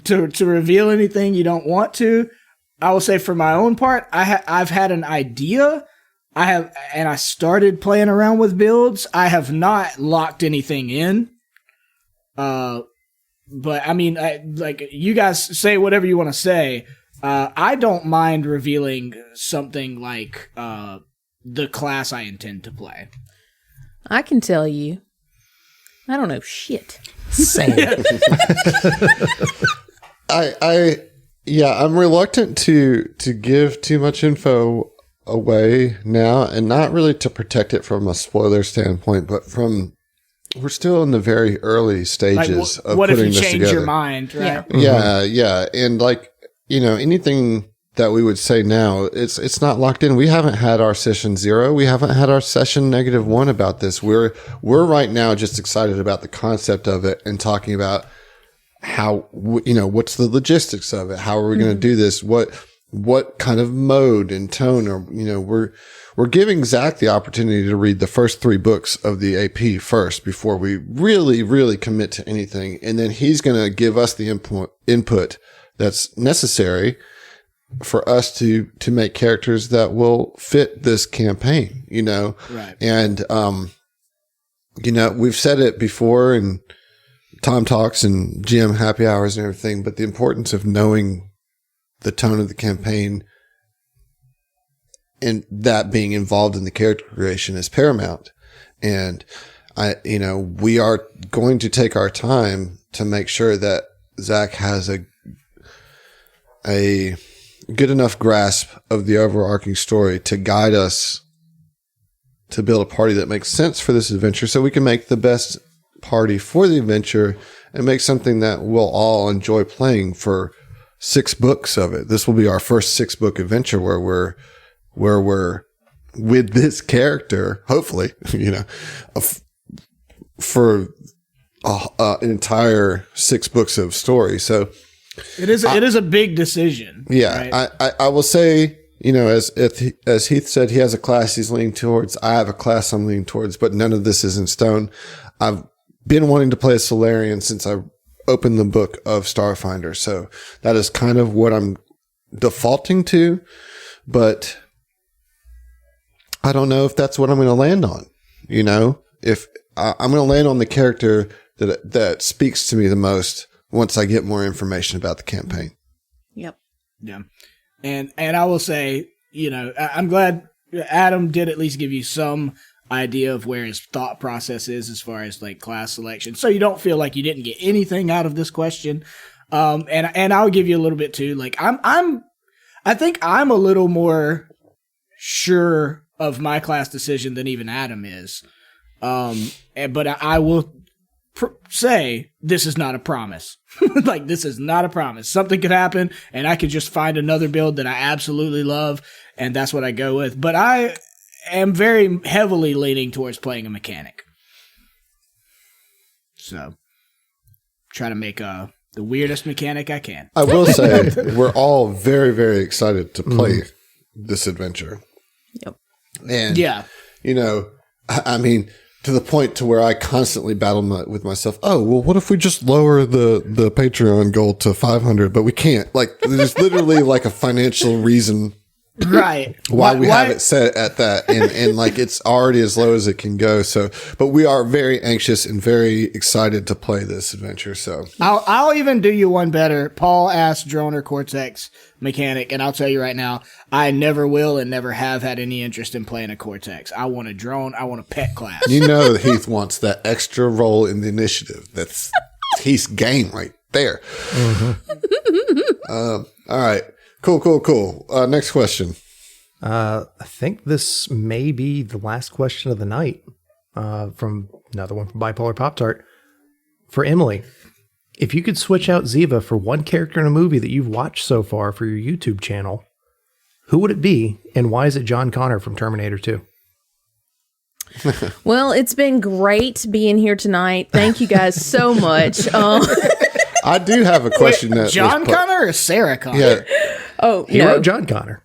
to reveal anything you don't want to. I will say for my own part, I've had an idea. I started playing around with builds. I have not locked anything in. But I mean, like, you guys say whatever you want to say. I don't mind revealing something like the class I intend to play. I can tell you, I don't know shit. Same. Yeah, I'm reluctant to give too much info away now, and not really to protect it from a spoiler standpoint, but we're still in the very early stages of what if putting you this change together. your mind, right? Yeah. And like, anything that we would say now, it's not locked in. We haven't had our session 0. We haven't had our session -1 about this. We're right now just excited about the concept of it and talking about how, what's the logistics of it? How are we going to do this? What kind of mode and tone are, we're giving Zach the opportunity to read the first 3 books of the AP first before we really, really commit to anything. And then he's going to give us the input that's necessary for us to make characters that will fit this campaign, Right. And, we've said it before in TOMTalks and GM happy hours and everything, but the importance of knowing the tone of the campaign and that being involved in the character creation is paramount. And we are going to take our time to make sure that Zach has a good enough grasp of the overarching story to guide us to build a party that makes sense for this adventure, so we can make the best party for the adventure and make something that we'll all enjoy playing for 6 books of it. This will be our first 6-book adventure where we're with this character, hopefully, for an entire 6 books of story. So It is a big decision. yeah, right? I will say, as Heath said, he has a class he's leaning towards. I have a class I'm leaning towards, but none of this is in stone. I've been wanting to play a Solarian since I opened the book of Starfinder. So that is kind of what I'm defaulting to, but I don't know if that's what I'm going to land on. If I'm going to land on the character that speaks to me the most once I get more information about the campaign. Yep. Yeah. And I will say, I'm glad Adam did at least give you some idea of where his thought process is as far as like class selection. So you don't feel like you didn't get anything out of this question. And I'll give you a little bit too. Like I think I'm a little more sure of my class decision than even Adam is. But I will say this is not a promise. Like, this is not a promise. Something could happen and I could just find another build that I absolutely love, and that's what I go with. But I am very heavily leaning towards playing a mechanic. So try to make the weirdest mechanic I can. I will say we're all very, very excited to play this adventure. Yep. And Yeah. I mean, to the point to where I constantly battle with myself. Oh, well, what if we just lower the Patreon goal to 500, but we can't? Like, there's literally like a financial reason Right. why we have it set at that. And like, it's already as low as it can go. So, but we are very anxious and very excited to play this adventure. So I'll even do you one better. Paul asked drone or Cortex mechanic, and I'll tell you right now, I never will and never have had any interest in playing a Cortex. I want a drone. I want a pet class. that Heath wants that extra role in the initiative. That's Heath's game right there. All right. Cool. Next question. I think this may be the last question of the night. From another one from Bipolar Pop Tart. For Emily, if you could switch out Ziva for one character in a movie that you've watched so far for your YouTube channel, who would it be, and why is it John Connor from Terminator 2? Well, it's been great being here tonight. Thank you guys so much. I do have a question. John Connor or Sarah Connor? Yeah. Oh, He no. wrote John Connor.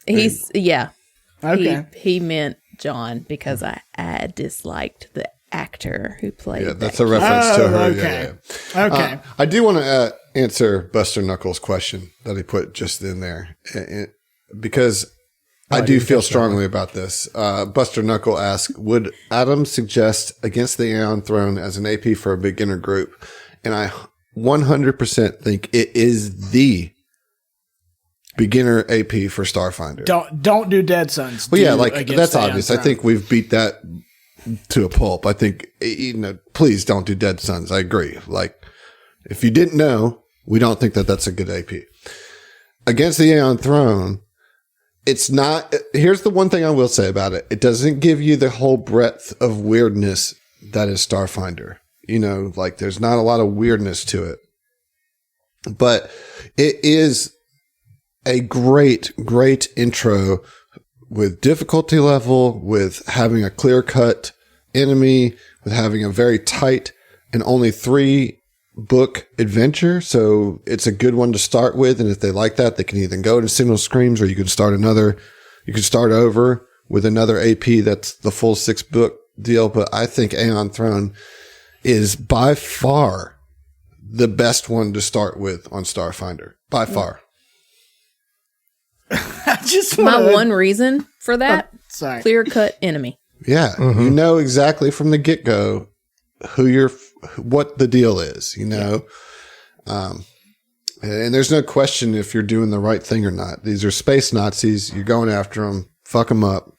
Okay. He meant John because I disliked the actor who played. Yeah, that's a reference to her. Okay. Yeah. Okay. I do want to answer Buster Knuckles' question that he put just in there, because I do feel strongly about this. Buster Knuckle asked, would Adam suggest Against the Aeon Throne as an AP for a beginner group? And I 100% think it is the beginner AP for Starfinder. Don't do Dead Sons. Well, yeah, Do like Against that's the Aeon obvious. I Throne. think we've beat that to a pulp. I think, please don't do Dead Sons. I agree. Like, if you didn't know, we don't think that that's a good AP. against the Aeon Throne, it's not. Here's the one thing I will say about it: it doesn't give you the whole breadth of weirdness that is Starfinder. You know, like there's not a lot of weirdness to it, but it is a great intro with difficulty level, with having a clear cut enemy, with having a very tight and only 3-book adventure. So it's a good one to start with. And if they like that, they can either go to Signal Screams or you can start over with another AP that's the full 6-book deal. But I think Aeon Throne is by far the best one to start with on Starfinder. By far. My one reason for that, sorry. clear-cut enemy. Yeah. You know exactly from the get-go what the deal is, you know? And there's no question if you're doing the right thing or not. These are space Nazis. You're going after them. Fuck them up,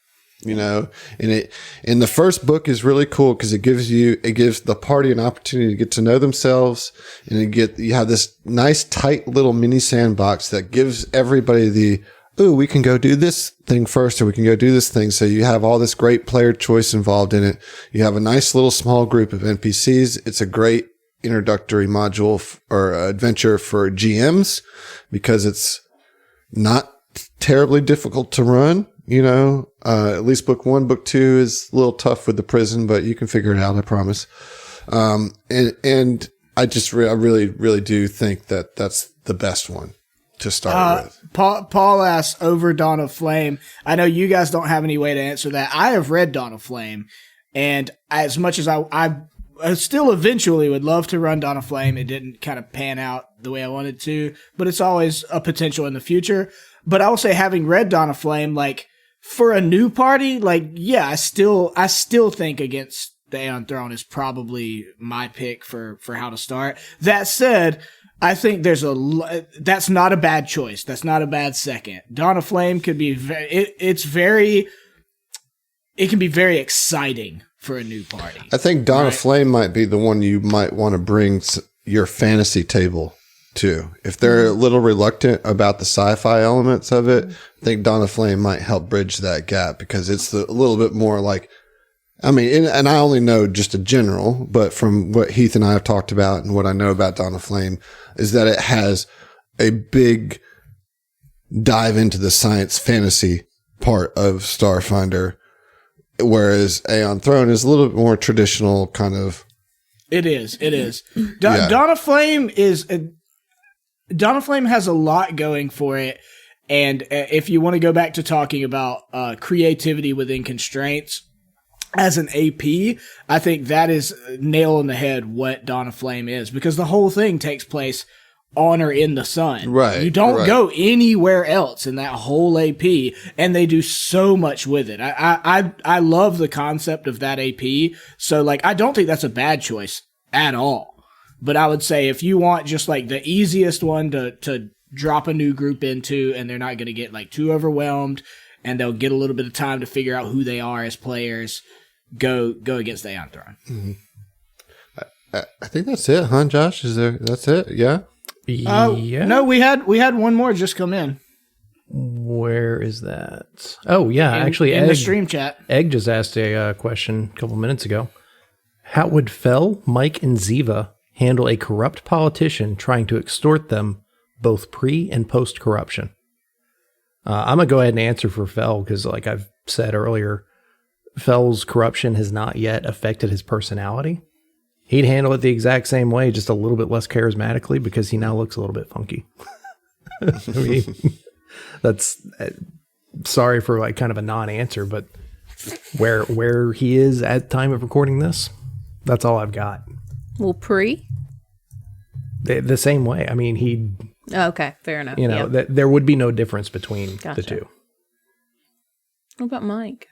you know? And the first book is really cool because it gives the party an opportunity to get to know themselves, and you have this nice tight little mini sandbox that gives everybody we can go do this thing first, or we can go do this thing. So you have all this great player choice involved in it. You have a nice little small group of NPCs. It's a great introductory module or adventure for GMs because it's not terribly difficult to run. You know, at least book 1, book 2 is a little tough with the prison, but you can figure it out. I promise. And I really, really do think that that's the best one to start with. Paul asks over Dawn of Flame. I know you guys don't have any way to answer that. I have read Dawn of Flame, and as much as I still eventually would love to run Dawn of Flame, it didn't kind of pan out the way I wanted to, but it's always a potential in the future. But I will say, having read Dawn of Flame, like for a new party, like yeah, I still think Against the Aeon Throne is probably my pick for how to start. That said, I think that's not a bad choice. That's not a bad second. Dawn of Flame could be it can be very exciting for a new party. I think Dawn of Flame might be the one you might want to bring your fantasy table to. If they're a little reluctant about the sci-fi elements of it, I think Dawn of Flame might help bridge that gap because it's a little bit more like, I mean, and I only know just a general, but from what Heath and I have talked about and what I know about Dawn of Flame is that it has a big dive into the science fantasy part of Starfinder, whereas Aeon Throne is a little bit more traditional kind of. It is. Dawn of Flame has a lot going for it. And if you want to go back to talking about creativity within constraints, as an AP, I think that is nail on the head what Dawn of Flame is, because the whole thing takes place on or in the sun. Right. You don't go anywhere else in that whole AP, and they do so much with it. I love the concept of that AP. So like, I don't think that's a bad choice at all. But I would say if you want just like the easiest one to drop a new group into, and they're not going to get like too overwhelmed, and they'll get a little bit of time to figure out who they are as players, go Against the Aeon Throne. Mm-hmm. I think that's it, huh, Josh? That's it? Yeah. Yeah. No, we had one more just come in. Where is that? Oh yeah, actually, in the stream chat. Egg just asked a question a couple minutes ago. How would Fel, Mike, and Ziva handle a corrupt politician trying to extort them, both pre and post corruption? I'm gonna go ahead and answer for Fel because, like I've said earlier, Fel's corruption has not yet affected his personality. He'd handle it the exact same way, just a little bit less charismatically, because he now looks a little bit funky. I mean, that's sorry for like kind of a non-answer, but where he is at time of recording this, that's all I've got. Well, pre? The same way. I mean, he'd... Okay, fair enough. You know, there would be no difference between the two. What about Mike?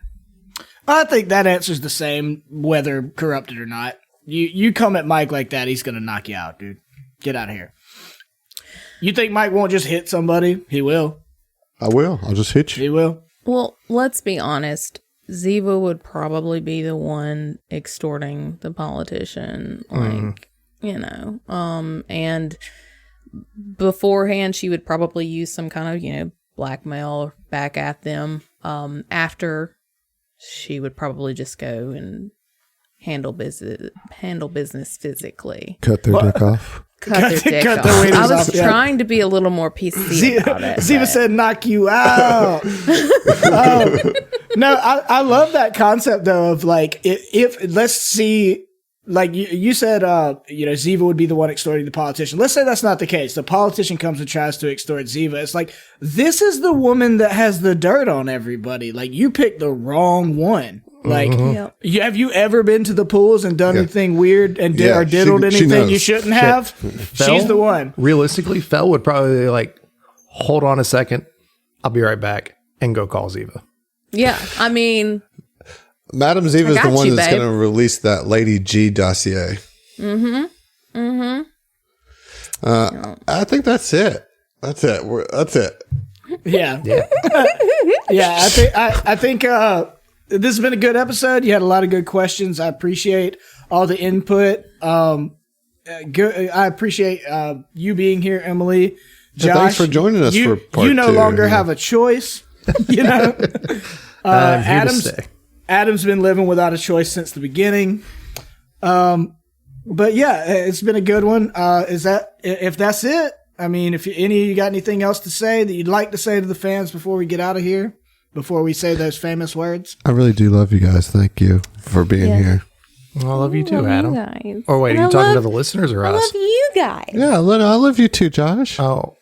I think that answer's the same, whether corrupted or not. You come at Mike like that, he's going to knock you out, dude. Get out of here. You think Mike won't just hit somebody? He will. I will. I'll just hit you. He will. Well, let's be honest. Ziva would probably be the one extorting the politician, like, you know, and beforehand, she would probably use some kind of, blackmail back at them. After, she would probably just go and handle business physically. Cut their dick off. Cut their dick cut off. their wieners I was off, yeah. trying to be a little more PC about it. Ziva but- said, "Knock you out." No, I love that concept though of like if let's see, like you said, Ziva would be the one extorting the politician. Let's say that's not the case. The politician comes and tries to extort Ziva. It's like, this is the woman that has the dirt on everybody. Like, you picked the wrong one. Like, Yep. have you ever been to the pools and done anything weird and or she diddled anything knows. you shouldn't have? She's the one. Realistically, Fel would probably like, hold on a second, I'll be right back, and go call Ziva. Yeah, I mean, Madam Ziva is got the one you, that's babe. going to release that Lady G dossier. I think that's it. That's it. Yeah. Yeah. I think this has been a good episode. You had a lot of good questions. I appreciate all the input. I appreciate you being here, Emily. Josh, Yeah, thanks for joining us for part You no 2. longer have a choice. I'm here to stay. Adam's been living without a choice since the beginning. But yeah, it's been a good one. If that's it, I mean, if any of you got anything else to say that you'd like to say to the fans before we get out of here, before we say those famous words? I really do love you guys. Thank you for being here. Well, I love you too, love Adam. you guys. Or wait, And are you I talking to love- the listeners or I us? love you guys. Yeah, I love you too, Josh. Oh.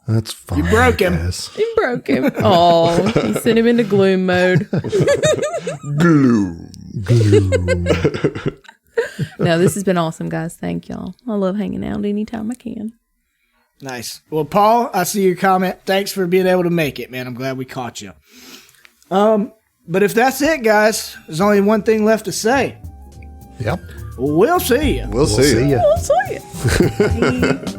That's fine. You broke him. I guess. You broke him. Oh, you sent him into gloom mode. Gloom. No, this has been awesome, guys. Thank y'all. I love hanging out anytime I can. Nice. Well, Paul, I see your comment. Thanks for being able to make it, man. I'm glad we caught you. But if that's it, guys, there's only one thing left to say. Yep. We'll see you. We'll see you. ya. I'll see you.